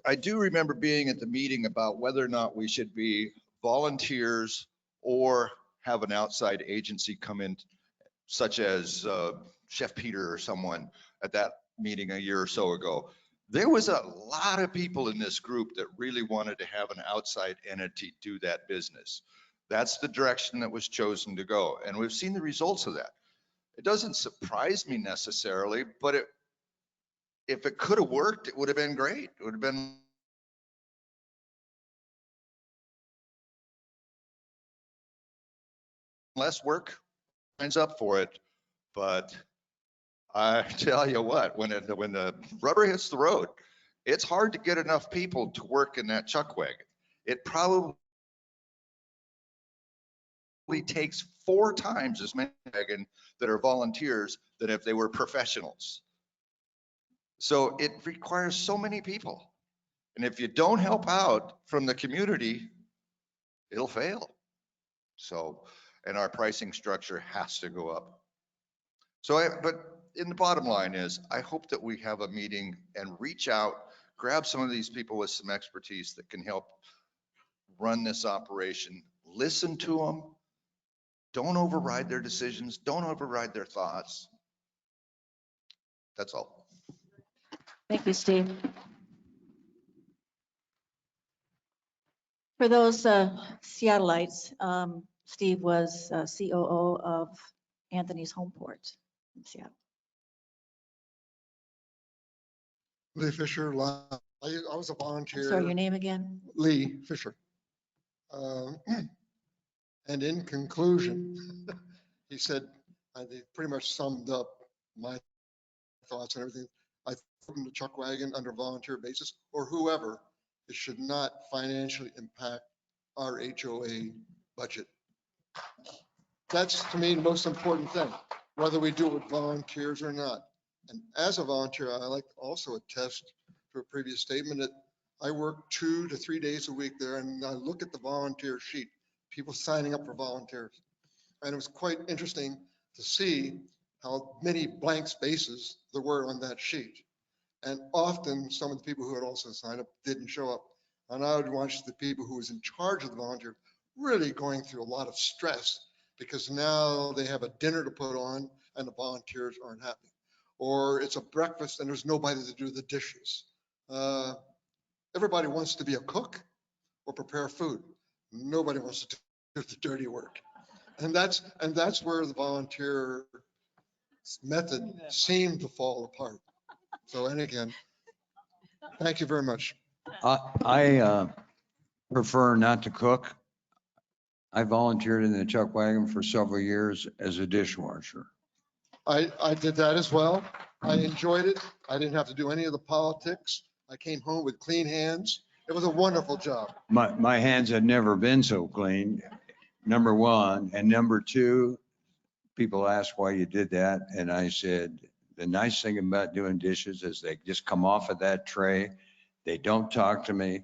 I do remember being at the meeting about whether or not we should be volunteers or have an outside agency come in, such as Chef Peter or someone at that meeting a year or so ago. There was a lot of people in this group that really wanted to have an outside entity do that business. That's the direction that was chosen to go. And we've seen the results of that. It doesn't surprise me necessarily, but if it could have worked, it would have been great. It would have been less work, signs up for it. But I tell you what, when the rubber hits the road, it's hard to get enough people to work in that chuck wagon. It probably takes 4 times as many wagon that are volunteers than if they were professionals. So it requires so many people. And if you don't help out from the community, it'll fail. So, and our pricing structure has to go up. So, but in the bottom line is, I hope that we have a meeting and reach out, grab some of these people with some expertise that can help run this operation, listen to them, don't override their decisions, don't override their thoughts. That's all. Thank you, Steve. For those Seattleites, Steve was COO of Anthony's Homeport in Seattle. Lee Fisher, I was a volunteer. Sorry, your name again? Lee Fisher. And in conclusion, he said, they pretty much summed up my thoughts and everything. I from the chuck wagon under volunteer basis or whoever, it should not financially impact our HOA budget. That's to me the most important thing, whether we do it with volunteers or not. And as a volunteer, I like to also attest to a previous statement that I work 2 to 3 days a week there, and I look at the volunteer sheet, people signing up for volunteers. And it was quite interesting to see how many blank spaces there were on that sheet. And often some of the people who had also signed up didn't show up. And I would watch the people who was in charge of the volunteer really going through a lot of stress because now they have a dinner to put on and the volunteers aren't happy. Or it's a breakfast and there's nobody to do the dishes. Everybody wants to be a cook or prepare food. Nobody wants to do the dirty work. And that's where the volunteer method seemed to fall apart. So, and again, thank you very much. I prefer not to cook. I volunteered in the chuck wagon for several years as a dishwasher. I did that as well. I enjoyed it. I didn't have to do any of the politics. I came home with clean hands. It was a wonderful job. My hands had never been so clean, number one. And number two, people ask why you did that. And I said, the nice thing about doing dishes is they just come off of that tray. They don't talk to me.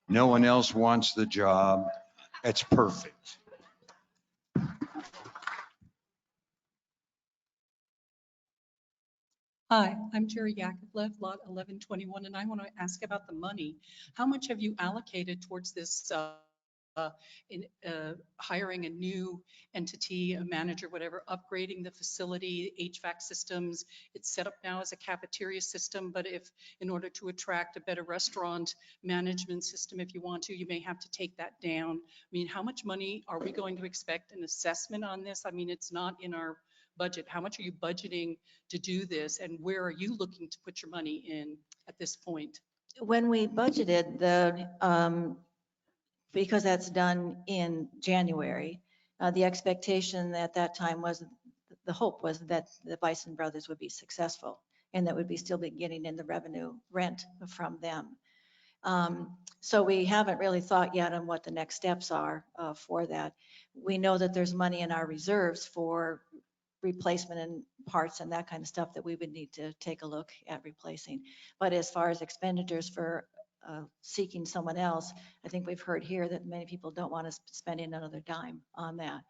No one else wants the job. It's perfect. Hi, I'm Jerry Yakovlev, lot 1121, and I want to ask about the money. How much have you allocated towards this hiring a new entity, a manager, whatever, upgrading the facility, HVAC systems? It's set up now as a cafeteria system, but if in order to attract a better restaurant management system, if you want to, you may have to take that down. I mean, how much money are we going to expect an assessment on this? I mean, it's not in our budget. How much are you budgeting to do this, and where are you looking to put your money in at this point? When we budgeted because that's done in January, the expectation at that time was, the hope was that the Bison Brothers would be successful. and that would be still be getting in the revenue rent from them. So we haven't really thought yet on what the next steps are for that. We know that there's money in our reserves for replacement and parts and that kind of stuff that we would need to take a look at replacing. But as far as expenditures for seeking someone else, I think we've heard here that many people don't want to spend another dime on that.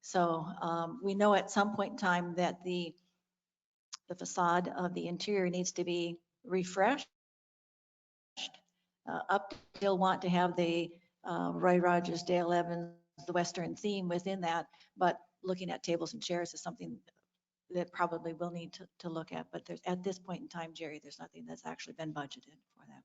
So we know at some point in time that the facade of the interior needs to be refreshed. Up, they'll want to have the Roy Rogers, Dale Evans, the Western theme within that, but looking at tables and chairs is something that probably we'll need to look at. But there's, at this point in time, Jerry, there's nothing that's actually been budgeted for that.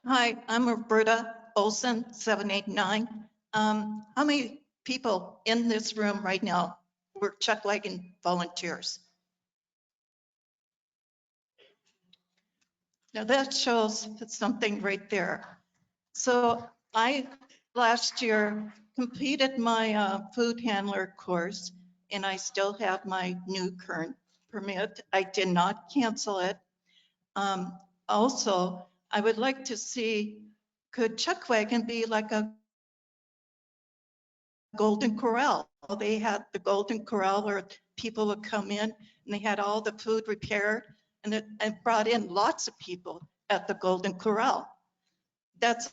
Hi, I'm Roberta Olson, 789. How many people in this room right now were Chuck Wagon volunteers? Now that shows something right there. So I last year completed my food handler course, and I still have my new current permit. I did not cancel it. Also, I would like to see, could Chuck Wagon be like a Golden Corral? They had the Golden Corral where people would come in and they had all the food prepared, and it brought in lots of people at the Golden Corral. That's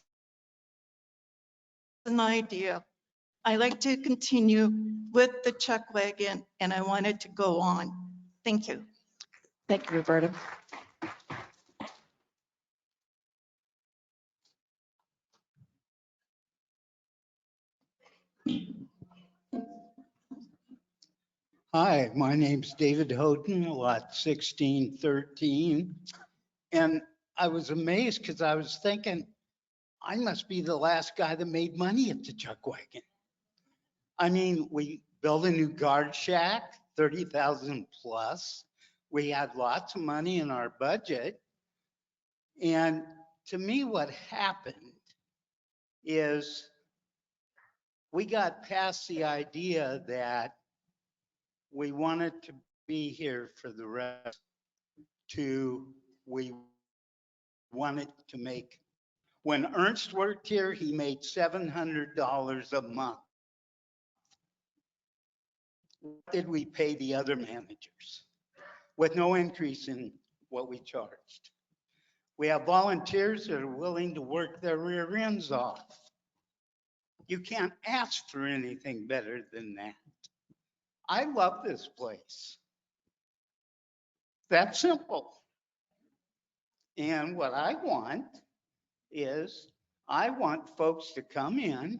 an idea. I like to continue with the Chuck Wagon, and I want it to go on. Thank you. Thank you, Roberta. Hi, my name's David Houghton, lot 1613. And I was amazed because I was thinking, I must be the last guy that made money at the Chuck Wagon. I mean, we built a new guard shack, 30,000 plus. We had lots of money in our budget. And to me, what happened is we got past the idea that we wanted to be here for the rest to, we wanted to make, when Ernst worked here, he made $700 a month. What did we pay the other managers? With no increase in what we charged. We have volunteers that are willing to work their rear ends off. You can't ask for anything better than that. I love this place. That's simple. And what I want is, I want folks to come in.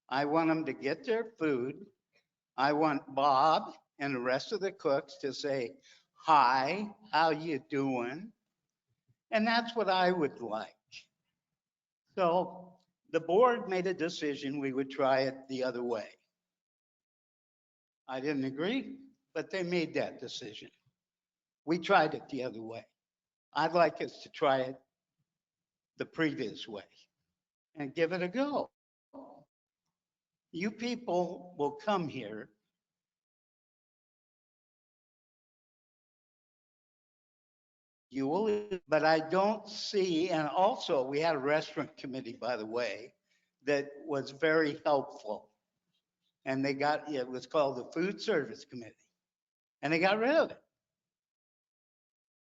I want them to get their food. I want Bob and the rest of the cooks to say, hi, how you doing? And that's what I would like. So the board made a decision we would try it the other way. I didn't agree, but they made that decision. We tried it the other way. I'd like us to try it the previous way and give it a go. You people will come here. You will, but I don't see, and also we had a restaurant committee, by the way, that was very helpful. And they got, it was called the Food Service Committee, and they got rid of it.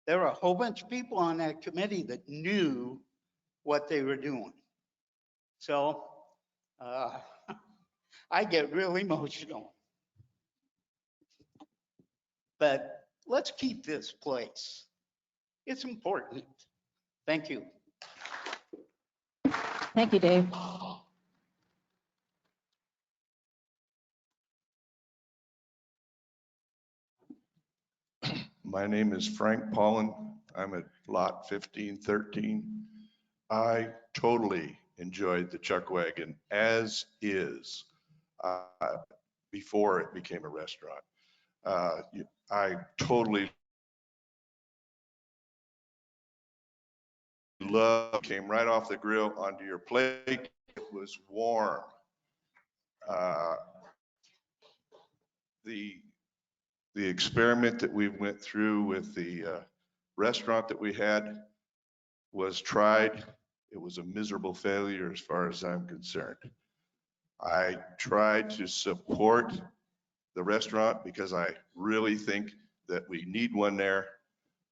There were a whole bunch of people on that committee that knew what they were doing. So I get real emotional. But let's keep this place. It's important. Thank you. Thank you, Dave. My name is Frank Paulin. I'm at lot 1513. I totally enjoyed the Chuck Wagon as is before it became a restaurant. I totally love, came right off the grill onto your plate. It was warm. the experiment that we went through with the restaurant that we had was tried. It was a miserable failure as far as I'm concerned. I tried to support the restaurant because I really think that we need one there,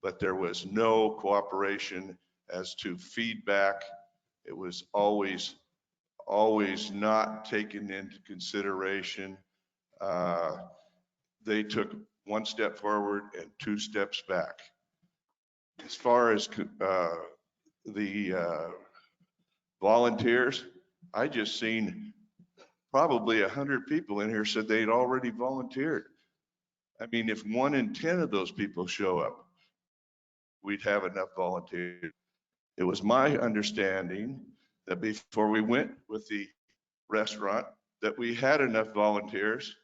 but there was no cooperation as to feedback. It was always not taken into consideration. They took one step forward and 2 steps back. As far as the volunteers, I just seen probably 100 people in here said they'd already volunteered. I mean, if 1 in 10 of those people show up, we'd have enough volunteers. It was my understanding that before we went with the restaurant, that we had enough volunteers,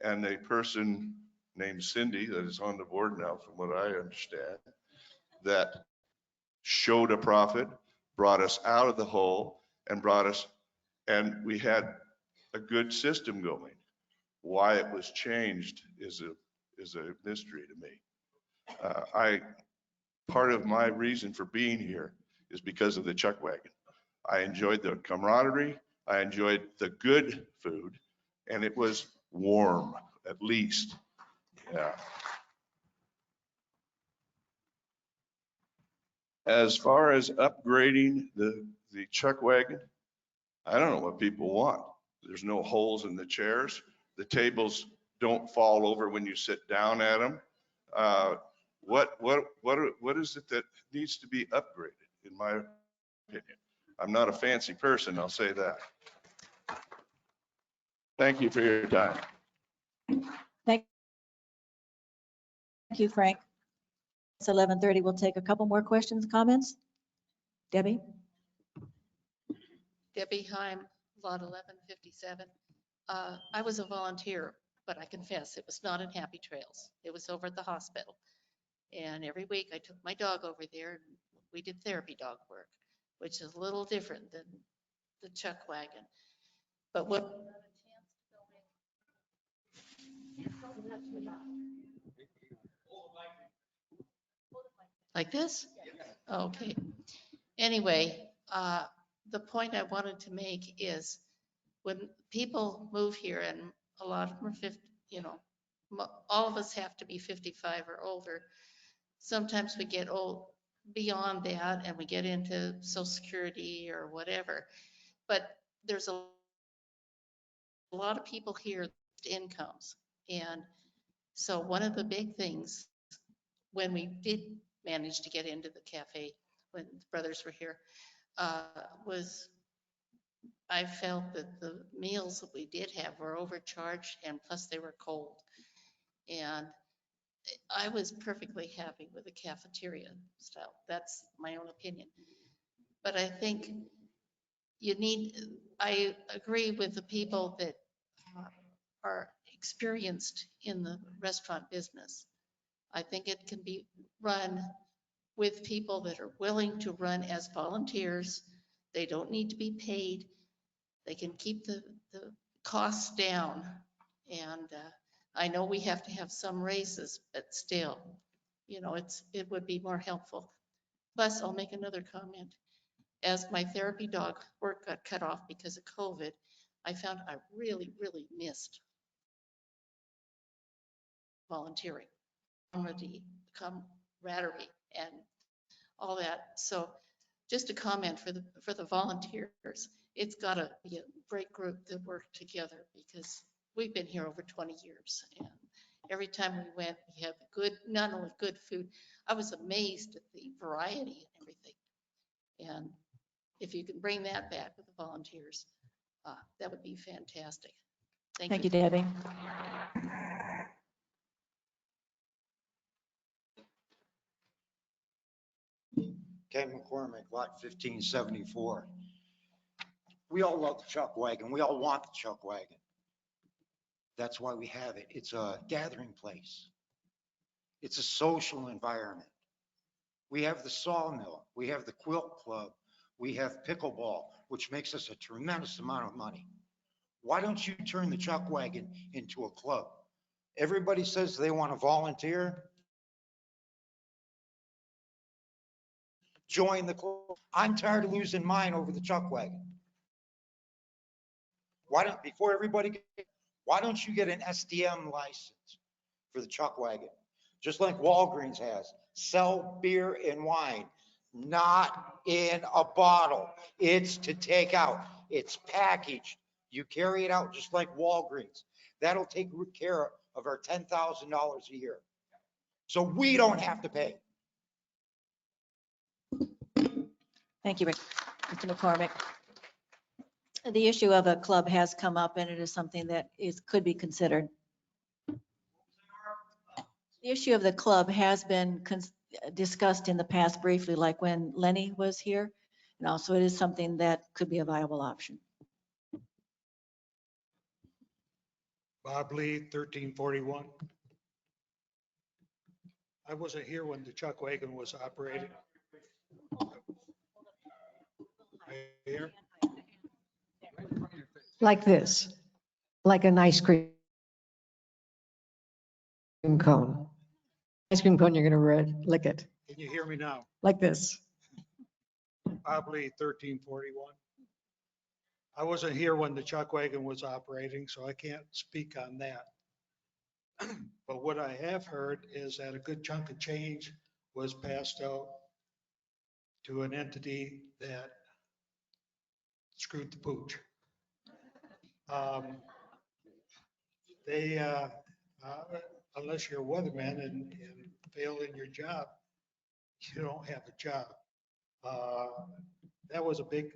and a person named Cindy that is on the board now, from what I understand, that showed a profit, brought us out of the hole and and we had a good system going. Why it was changed is a mystery to me. Part of my reason for being here is because of the chuck wagon. I enjoyed the camaraderie. I enjoyed the good food, and it was warm, at least. Yeah. As far as upgrading the chuck wagon, I don't know what people want. There's no holes in the chairs. The tables don't fall over when you sit down at them. What is it that needs to be upgraded, in my opinion? I'm not a fancy person, I'll say that. Thank you for your time. Thank you, Frank. It's 11:30. We'll take a couple more questions, comments. Debbie? Debbie Heim, lot 1157. I was a volunteer, but I confess it was not in Happy Trails. It was over at the hospital. And every week I took my dog over there and we did therapy dog work, which is a little different than the chuck wagon. But what? Like this? Okay. Anyway, the point I wanted to make is when people move here, and a lot of them are 50, all of us have to be 55 or older. Sometimes we get old beyond that and we get into Social Security or whatever. But there's a lot of people here with incomes. And so one of the big things when we did manage to get into the cafe, when the brothers were here, was I felt that the meals that we did have were overcharged, and plus they were cold. And I was perfectly happy with the cafeteria style. That's my own opinion. But I think I agree with the people that are experienced in the restaurant business. I think it can be run with people that are willing to run as volunteers. They don't need to be paid. They can keep the costs down. And I know we have to have some raises, but still, it would be more helpful. Plus, I'll make another comment. As my therapy dog work got cut off because of COVID, I found I really, really missed volunteering, camaraderie, and all that. So just a comment for the volunteers. It's got to be a great group that work together because we've been here over 20 years. And every time we went, we had not only good food, I was amazed at the variety and everything. And if you can bring that back with the volunteers, that would be fantastic. Thank you, Debbie. Ken McCormick, lot 1574. We all love the chuck wagon. We all want the chuck wagon. That's why we have it. It's a gathering place. It's a social environment. We have the sawmill. We have the quilt club. We have pickleball, which makes us a tremendous amount of money. Why don't you turn the chuck wagon into a club Everybody says they want to volunteer. Join the club. I'm tired of losing mine over the chuck wagon. Why don't you get an SDM license for the chuck wagon? Just like Walgreens has. Sell beer and wine, not in a bottle. It's to take out. It's packaged. You carry it out just like Walgreens. That'll take care of our $10,000 a year. So we don't have to pay. Thank you, Rick. Mr. McCormick. The issue of a club has come up and it is something that could be considered. The issue of the club has been discussed in the past briefly, like when Lenny was here. And also it is something that could be a viable option. Bob Lee, 1341. I wasn't here when the chuck wagon was operating. Right here. Like this, like an ice cream cone. Ice cream cone, you're gonna lick it, Can you hear me now? like this. Bob Lee, 1341. I wasn't here when the chuck wagon was operating, so I can't speak on that. But what I have heard is that a good chunk of change was passed out to an entity that screwed the pooch. They, unless you're a weatherman and fail in your job, you don't have a job. That was a big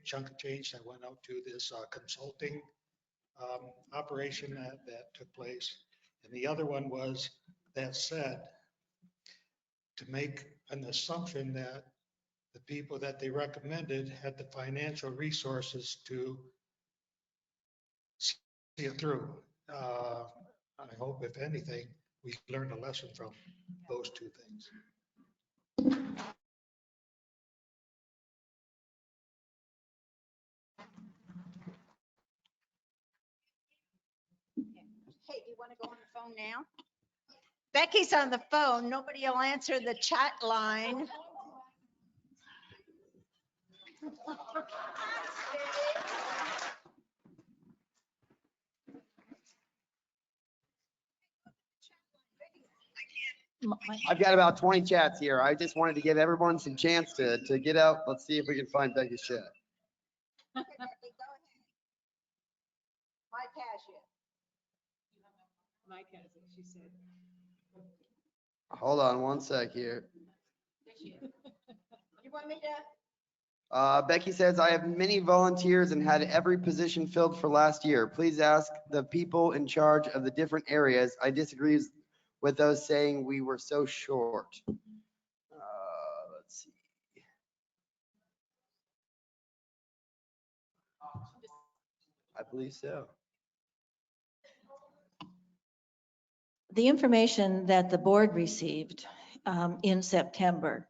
chunk of change that went out to this consulting operation that took place. And the other one was that said to make an assumption that the people that they recommended had the financial resources to see it through. I hope, if anything, we learned a lesson from those two things. Hey, do you want to go on the phone now? Becky's on the phone. Nobody will answer the chat line. I've got about 20 chats here. I just wanted to give everyone some chance to get out. Let's see if we can find Becky's chat. Mike has you. Mike has it, she said. Hold on one sec here. You want me to? Becky says, I have many volunteers and had every position filled for last year. Please ask the people in charge of the different areas. I disagree with those saying we were so short. Let's see. I believe so. The information that the board received in September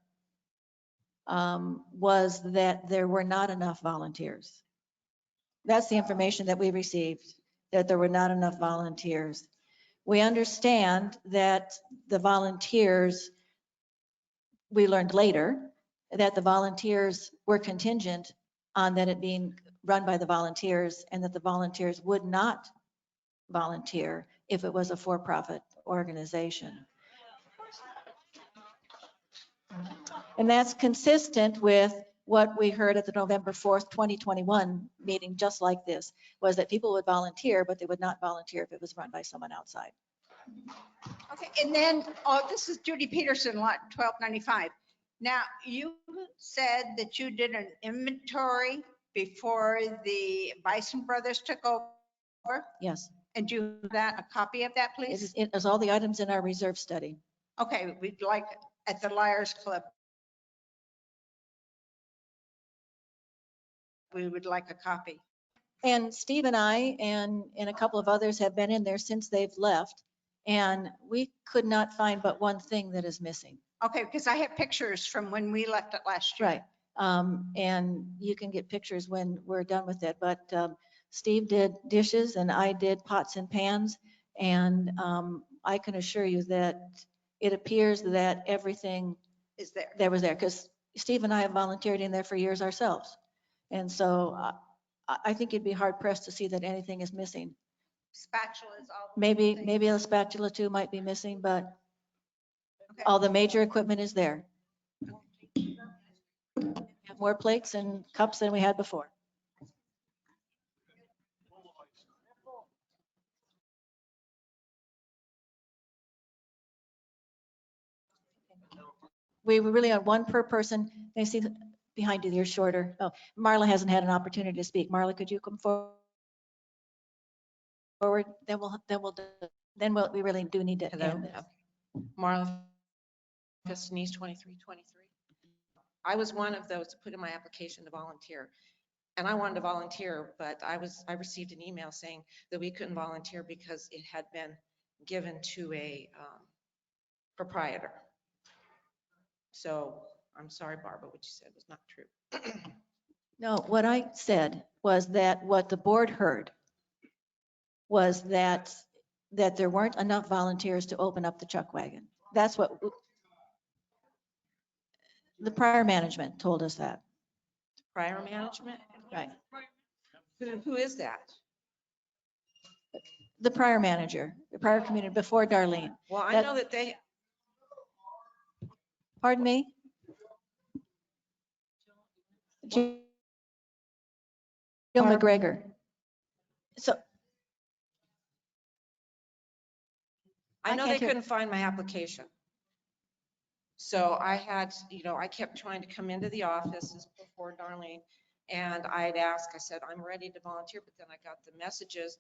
was that there were not enough volunteers. That's the information that we received, that there were not enough volunteers. We understand that the volunteers, we learned later that the volunteers were contingent on that it being run by the volunteers and that the volunteers would not volunteer if it was a for-profit organization. And that's consistent with what we heard at the November 4th, 2021 meeting, just like this, was that people would volunteer, but they would not volunteer if it was run by someone outside. Okay, and then, oh, this is Judy Peterson, lot 1295. Now, you said that you did an inventory before the Bison Brothers took over? Yes. And you have that, a copy of that, please? It is all the items in our reserve study. Okay, we'd like at the Liars Club. We would like a copy. And Steve and I and a couple of others have been in there since they've left. And we could not find but one thing that is missing. Okay, because I have pictures from when we left it last year. Right. And you can get pictures when we're done with it. But Steve did dishes and I did pots and pans. And I can assure you that it appears that everything Is there? that was there, because Steve and I have volunteered in there for years ourselves. And so I think you'd be hard pressed to see that anything is missing. Spatulas, all. Maybe a spatula too might be missing, but Okay. all the major equipment is there. We have more plates and cups than we had before. We were really on one per person. They see behind you, you're shorter. Oh, Marla hasn't had an opportunity to speak. Marla, could you come forward? We really do need to Hello. end this. Marla Festinese, 2323. I was one of those to put in my application to volunteer. And I wanted to volunteer, but I received an email saying that we couldn't volunteer because it had been given to a proprietor. So I'm sorry, Barbara, what you said was not true. No, what I said was that what the board heard was that there weren't enough volunteers to open up the chuck wagon. That's what the prior management told us that. Prior management? Right. Who is that? The prior manager, the prior community before Darlene. Well, I know that they, Pardon me? Jill McGregor. So I know can't they hear- couldn't find my application. So I had, I kept trying to come into the office before Darlene, and I'd ask, I said, I'm ready to volunteer, but then I got the messages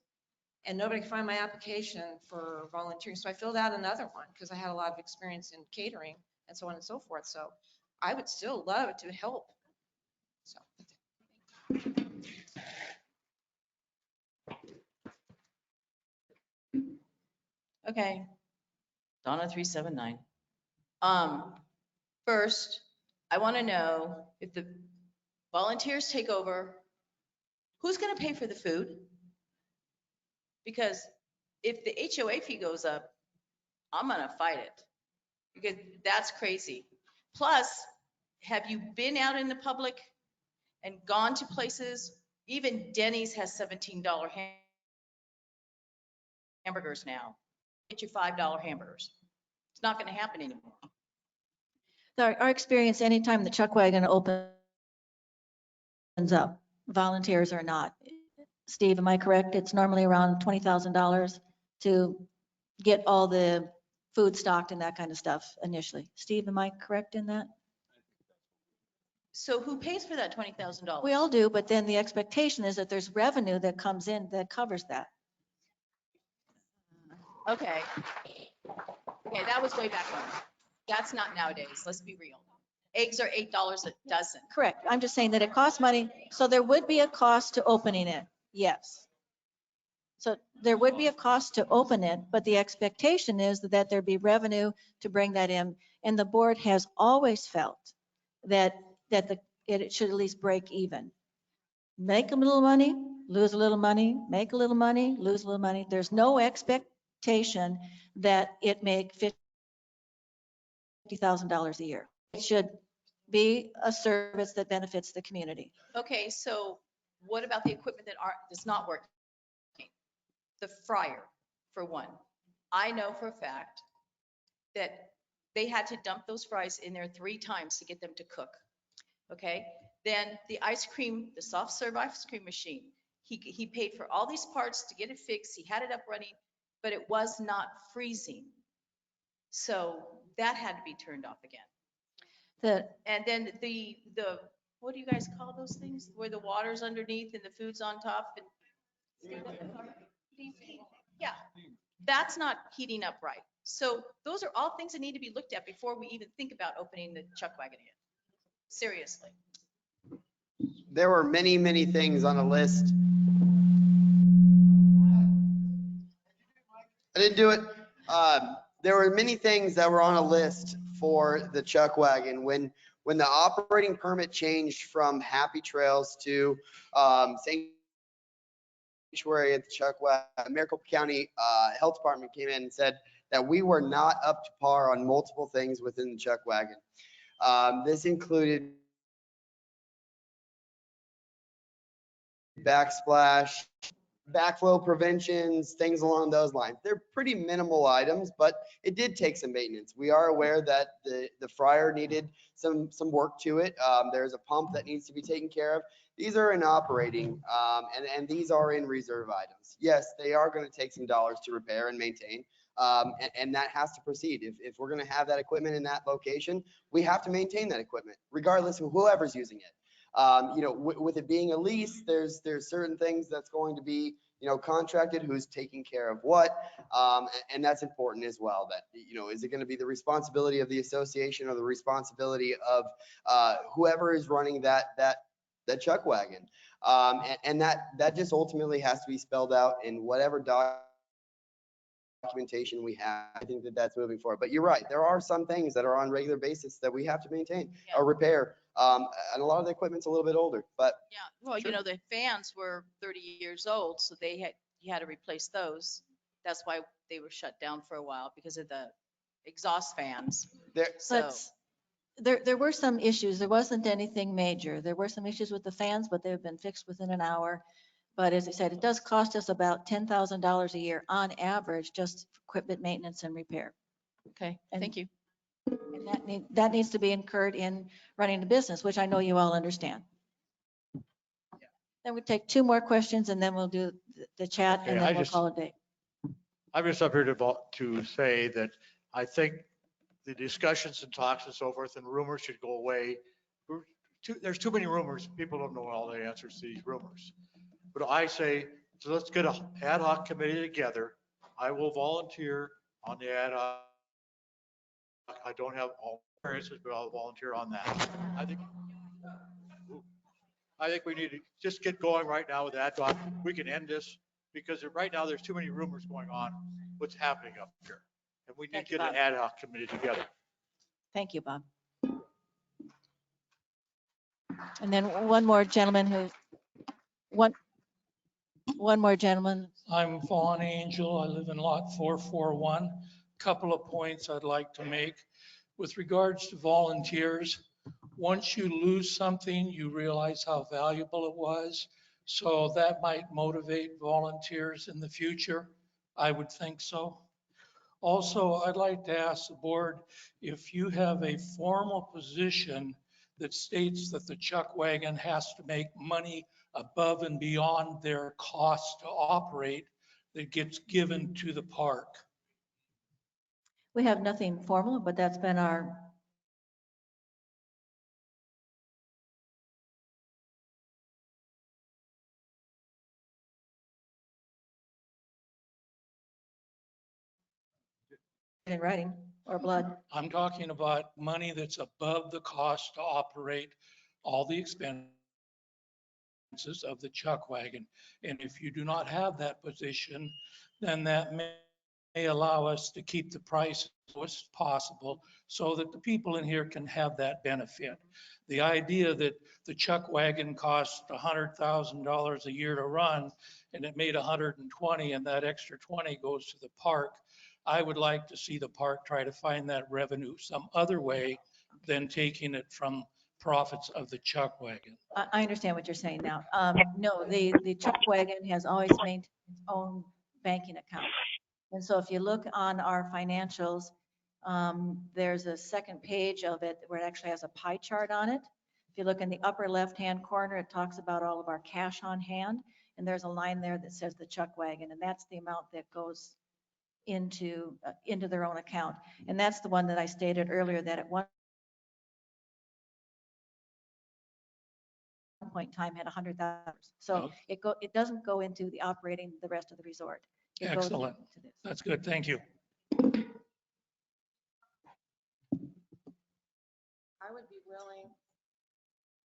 and nobody could find my application for volunteering. So I filled out another one because I had a lot of experience in catering and so on and so forth. So I would still love to help. So. Okay. Donna 379. First, I want to know if the volunteers take over, who's going to pay for the food? Because if the HOA fee goes up, I'm going to fight it because that's crazy. Plus, have you been out in the public and gone to places? Even Denny's has $17 hamburgers now. Get your $5 hamburgers. It's not going to happen anymore. Our experience, anytime the chuck wagon opens up, volunteers are not. Steve, am I correct? It's normally around $20,000 to get all the food stocked and that kind of stuff initially. Steve, am I correct in that? So who pays for that $20,000? We all do, but then the expectation is that there's revenue that comes in that covers that. Okay. Okay, that was way back when. That's not nowadays. Let's be real. Eggs are $8 a dozen. Correct. I'm just saying that it costs money. So there would be a cost to opening it. Yes. So there would be a cost to open it, but the expectation is that there be revenue to bring that in. And the board has always felt that it should at least break even. Make a little money, lose a little money, make a little money, lose a little money. There's no expectation that it make $50,000 a year. It should be a service that benefits the community. Okay, so what about the equipment that's not working? The fryer, for one. I know for a fact that they had to dump those fries in there 3 times to get them to cook. Okay, then the ice cream, the soft serve ice cream machine, he paid for all these parts to get it fixed. He had it up running, but it was not freezing. So that had to be turned off again. And then the what do you guys call those things? Where the water's underneath and the food's on top? Yeah, that's not heating up right. So those are all things that need to be looked at before we even think about opening the chuck wagon again. Seriously. There were many, many things on a list. I didn't do it. There were many things that were on a list for the chuck wagon. When the operating permit changed from Happy Trails to St. sanctuary at the Chuck Wagon. Maricopa County Health Department came in and said that we were not up to par on multiple things within the Chuck Wagon. This included backsplash, backflow preventions, things along those lines. They're pretty minimal items, but it did take some maintenance. We are aware that the fryer needed some work to it. There's a pump that needs to be taken care of. These are in operating, and these are in reserve items. Yes, they are going to take some dollars to repair and maintain, and that has to proceed. If we're going to have that equipment in that location, we have to maintain that equipment, regardless of whoever's using it. With it being a lease, there's certain things that's going to be, contracted, who's taking care of what. And that's important as well, that, is it going to be the responsibility of the association or the responsibility of whoever is running that Chuck Wagon? And that just ultimately has to be spelled out in whatever documentation we have. I think that's moving forward. But you're right, there are some things that are on regular basis that we have to maintain or repair. And a lot of the equipment's a little bit older, but Yeah, well, the fans were 30 years old, so you had to replace those. That's why they were shut down for a while, because of the exhaust fans. So, There were some issues. There wasn't anything major. There were some issues with the fans, but they've been fixed within an hour. But as I said, it does cost us about $10,000 a year on average, just equipment maintenance and repair. okay, thank you. And that needs to be incurred in running the business, which I know you all understand. Then we take 2 more questions and then we'll do the chat Okay, and I then we'll just- call it a day. I'm just up here to say that I think the discussions and talks and so forth and rumors should go away. There's too many rumors. People don't know all the answers to these rumors. But I say, so let's get an ad hoc committee together. I will volunteer on the ad hoc. I don't have all experiences, but I'll volunteer on that. I think we need to just get going right now with ad hoc. We can end this because right now there's too many rumors going on what's happening up here. And we need to get an ad hoc committee together. Thank you, Bob. And then one more gentleman one more gentleman. I'm Vaughn Angel. I live in lot 441. Couple of points I'd like to make. With regards to volunteers, once you lose something, you realize how valuable it was. So that might motivate volunteers in the future. I would think so. Also, I'd like to ask the board if you have a formal position that states that the Chuck Wagon has to make money above and beyond their cost to operate that gets given to the park. We have nothing formal, but that's been our in writing or blood. I'm talking about money that's above the cost to operate all the expenses of the Chuck Wagon. And if you do not have that position, then that may allow us to keep the price as low as possible so that the people in here can have that benefit. The idea that the Chuck Wagon costs $100,000 a year to run and it made 120 and that extra 20 goes to the park, I would like to see the park try to find that revenue some other way than taking it from profits of the Chuck Wagon. I understand what you're saying now. No, the Chuck Wagon has always maintained its own banking account. And so if you look on our financials, there's a second page of it where it actually has a pie chart on it. If you look in the upper left-hand corner, it talks about all of our cash on hand. And there's a line there that says the Chuck Wagon, and that's the amount that goes into their own account. And that's the one that I stated earlier, that at one point in time had $100,000. So it doesn't go into the operating the rest of the resort. It goes Excellent. to this. That's good. Thank you. I would be willing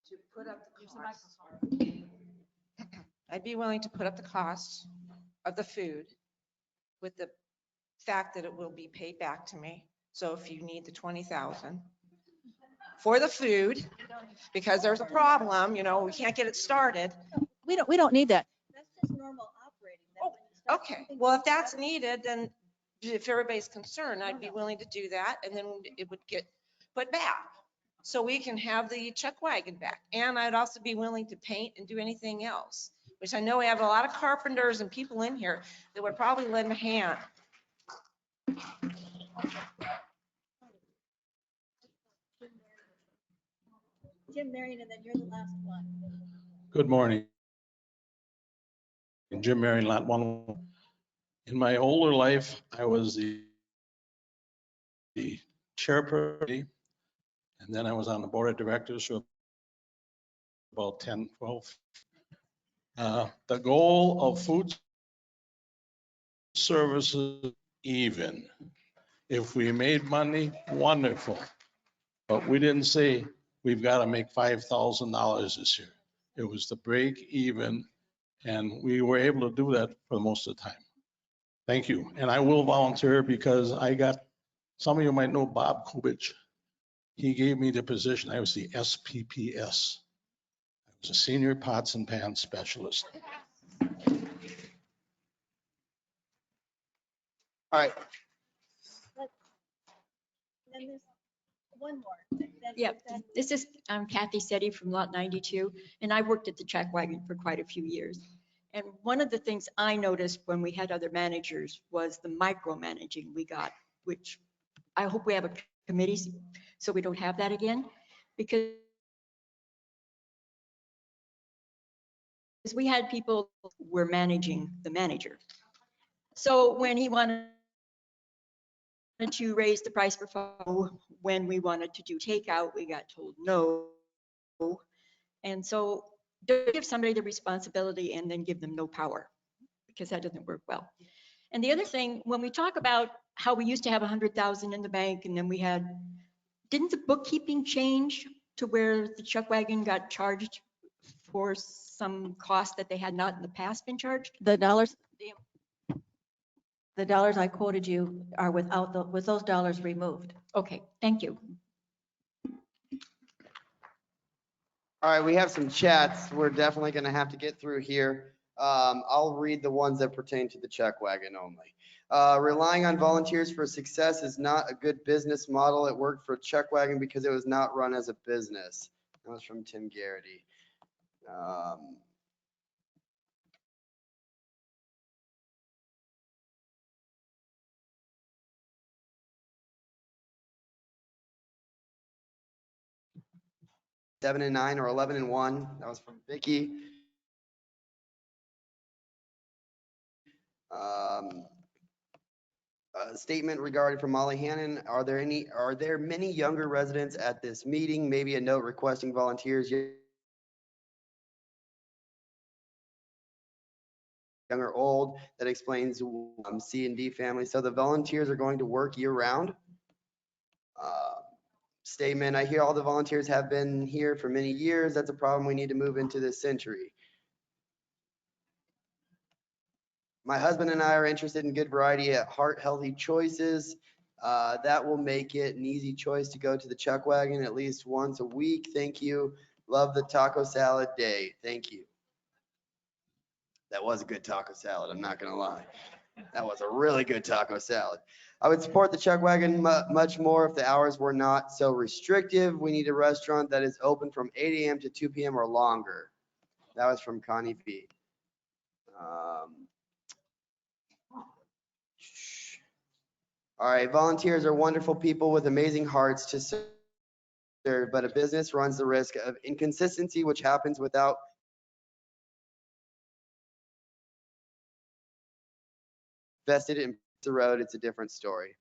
to put up the cost. I'd be willing to put up the cost of the food with the fact that it will be paid back to me. So if you need the 20,000 for the food, because there's a problem, we can't get it started. We don't need that. That's just normal Okay, well, if that's needed, then if everybody's concerned, I'd be willing to do that, and then it would get put back. So we can have the chuck wagon back. And I'd also be willing to paint and do anything else, which I know we have a lot of carpenters and people in here that would probably lend a hand. Jim Marion, and then you're the last one. Good morning. Jim Marion, Lot 1. In my older life, I was the chairperson, and then I was on the board of directors for about 10, 12. The goal of food services even. If we made money, wonderful. But we didn't say we've got to make $5,000 this year. It was the break even, and we were able to do that for most of the time. Thank you. And I will volunteer because some of you might know Bob Kubich. He gave me the position. I was the SPPS. I was a senior pots and pans specialist. All right. Then there's one more. Yeah, this is, I'm Kathy Setti from Lot 92, and I worked at the Chuck Wagon for quite a few years. And one of the things I noticed when we had other managers was the micromanaging we got, which I hope we have a committee so we don't have that again, because we had people who were managing the manager. So when he wanted to raise the price for food, when we wanted to do takeout, we got told no. And so don't give somebody the responsibility and then give them no power, because that doesn't work well. And the other thing, when we talk about how we used to have 100,000 in the bank and then we had, didn't the bookkeeping change to where the Chuck Wagon got charged for some cost that they had not in the past been charged? The dollars I quoted you are with those dollars removed. Okay, thank you. All right, we have some chats we're definitely going to have to get through here. I'll read the ones that pertain to the Chuck Wagon only. Relying on volunteers for success is not a good business model. It worked for Chuck Wagon because it was not run as a business. That was from Tim Garrity. Seven and 9 or 11 and 1. That was from Vicky. A statement regarding from Molly Hannon. Are there many younger residents at this meeting? Maybe a note requesting volunteers. Young or old, that explains C and D family. So the volunteers are going to work year round. Statement, I hear all the volunteers have been here for many years. That's a problem we need to move into this century. My husband and I are interested in good variety at Heart Healthy Choices. That will make it an easy choice to go to the Chuck Wagon at least once a week. Thank you. Love the taco salad day. Thank you. That was a good taco salad, I'm not gonna lie. That was a really good taco salad. I would support the Chuck Wagon much more if the hours were not so restrictive. We need a restaurant that is open from 8 a.m. to 2 p.m. or longer. That was from Connie B. All right, volunteers are wonderful people with amazing hearts to serve, but a business runs the risk of inconsistency, which happens without vested in the road. It's a different story.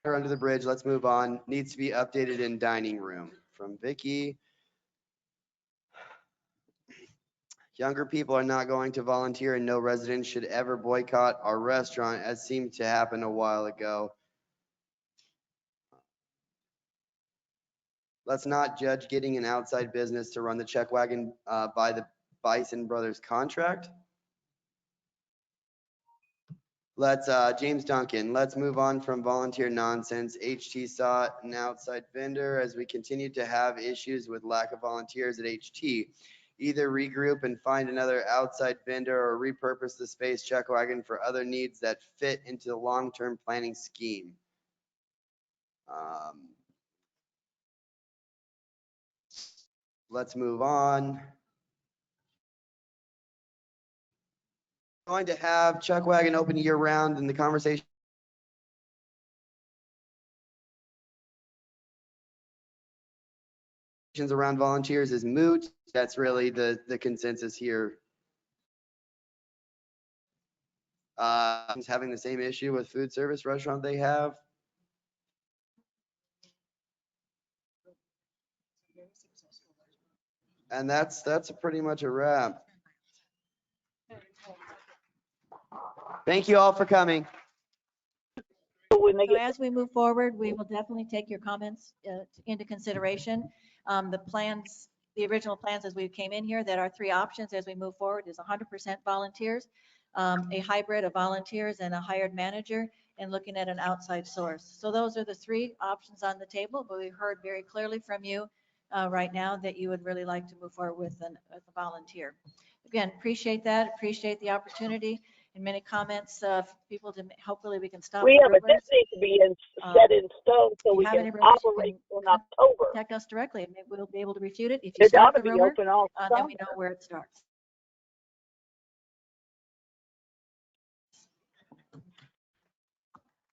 Under the bridge, let's move on. Needs to be updated in dining room from Vicky. Younger people are not going to volunteer and no resident should ever boycott our restaurant, as seemed to happen a while ago. Let's not judge getting an outside business to run the Chuck Wagon by the Bison Brothers contract. Let's, James Duncan, let's move on from volunteer nonsense. HT sought an outside vendor as we continue to have issues with lack of volunteers at HT. Either regroup and find another outside vendor or repurpose the space chuck wagon for other needs that fit into the long-term planning scheme. Let's move on. Going to have chuck wagon open year round, and the conversation around volunteers is moot. That's really the consensus here. Having the same issue with food service restaurant they have. And that's pretty much a wrap. Thank you all for coming. So as we move forward, we will definitely take your comments into consideration. The plans, the original plans as we came in here, that our three options as we move forward is 100% volunteers, a hybrid of volunteers and a hired manager, and looking at an outside source. So those are the three options on the table, but we heard very clearly from you right now that you would really like to move forward with a volunteer. Again, appreciate that, appreciate the opportunity. And many comments, people to, hopefully we can stop. Yeah, but rumors. this needs to be set in stone so If we you have can any rumors, you operate can in October. contact us directly, and maybe we'll be able to refute it. If you It ought start to the be rumor, open all then we summer. know where it starts.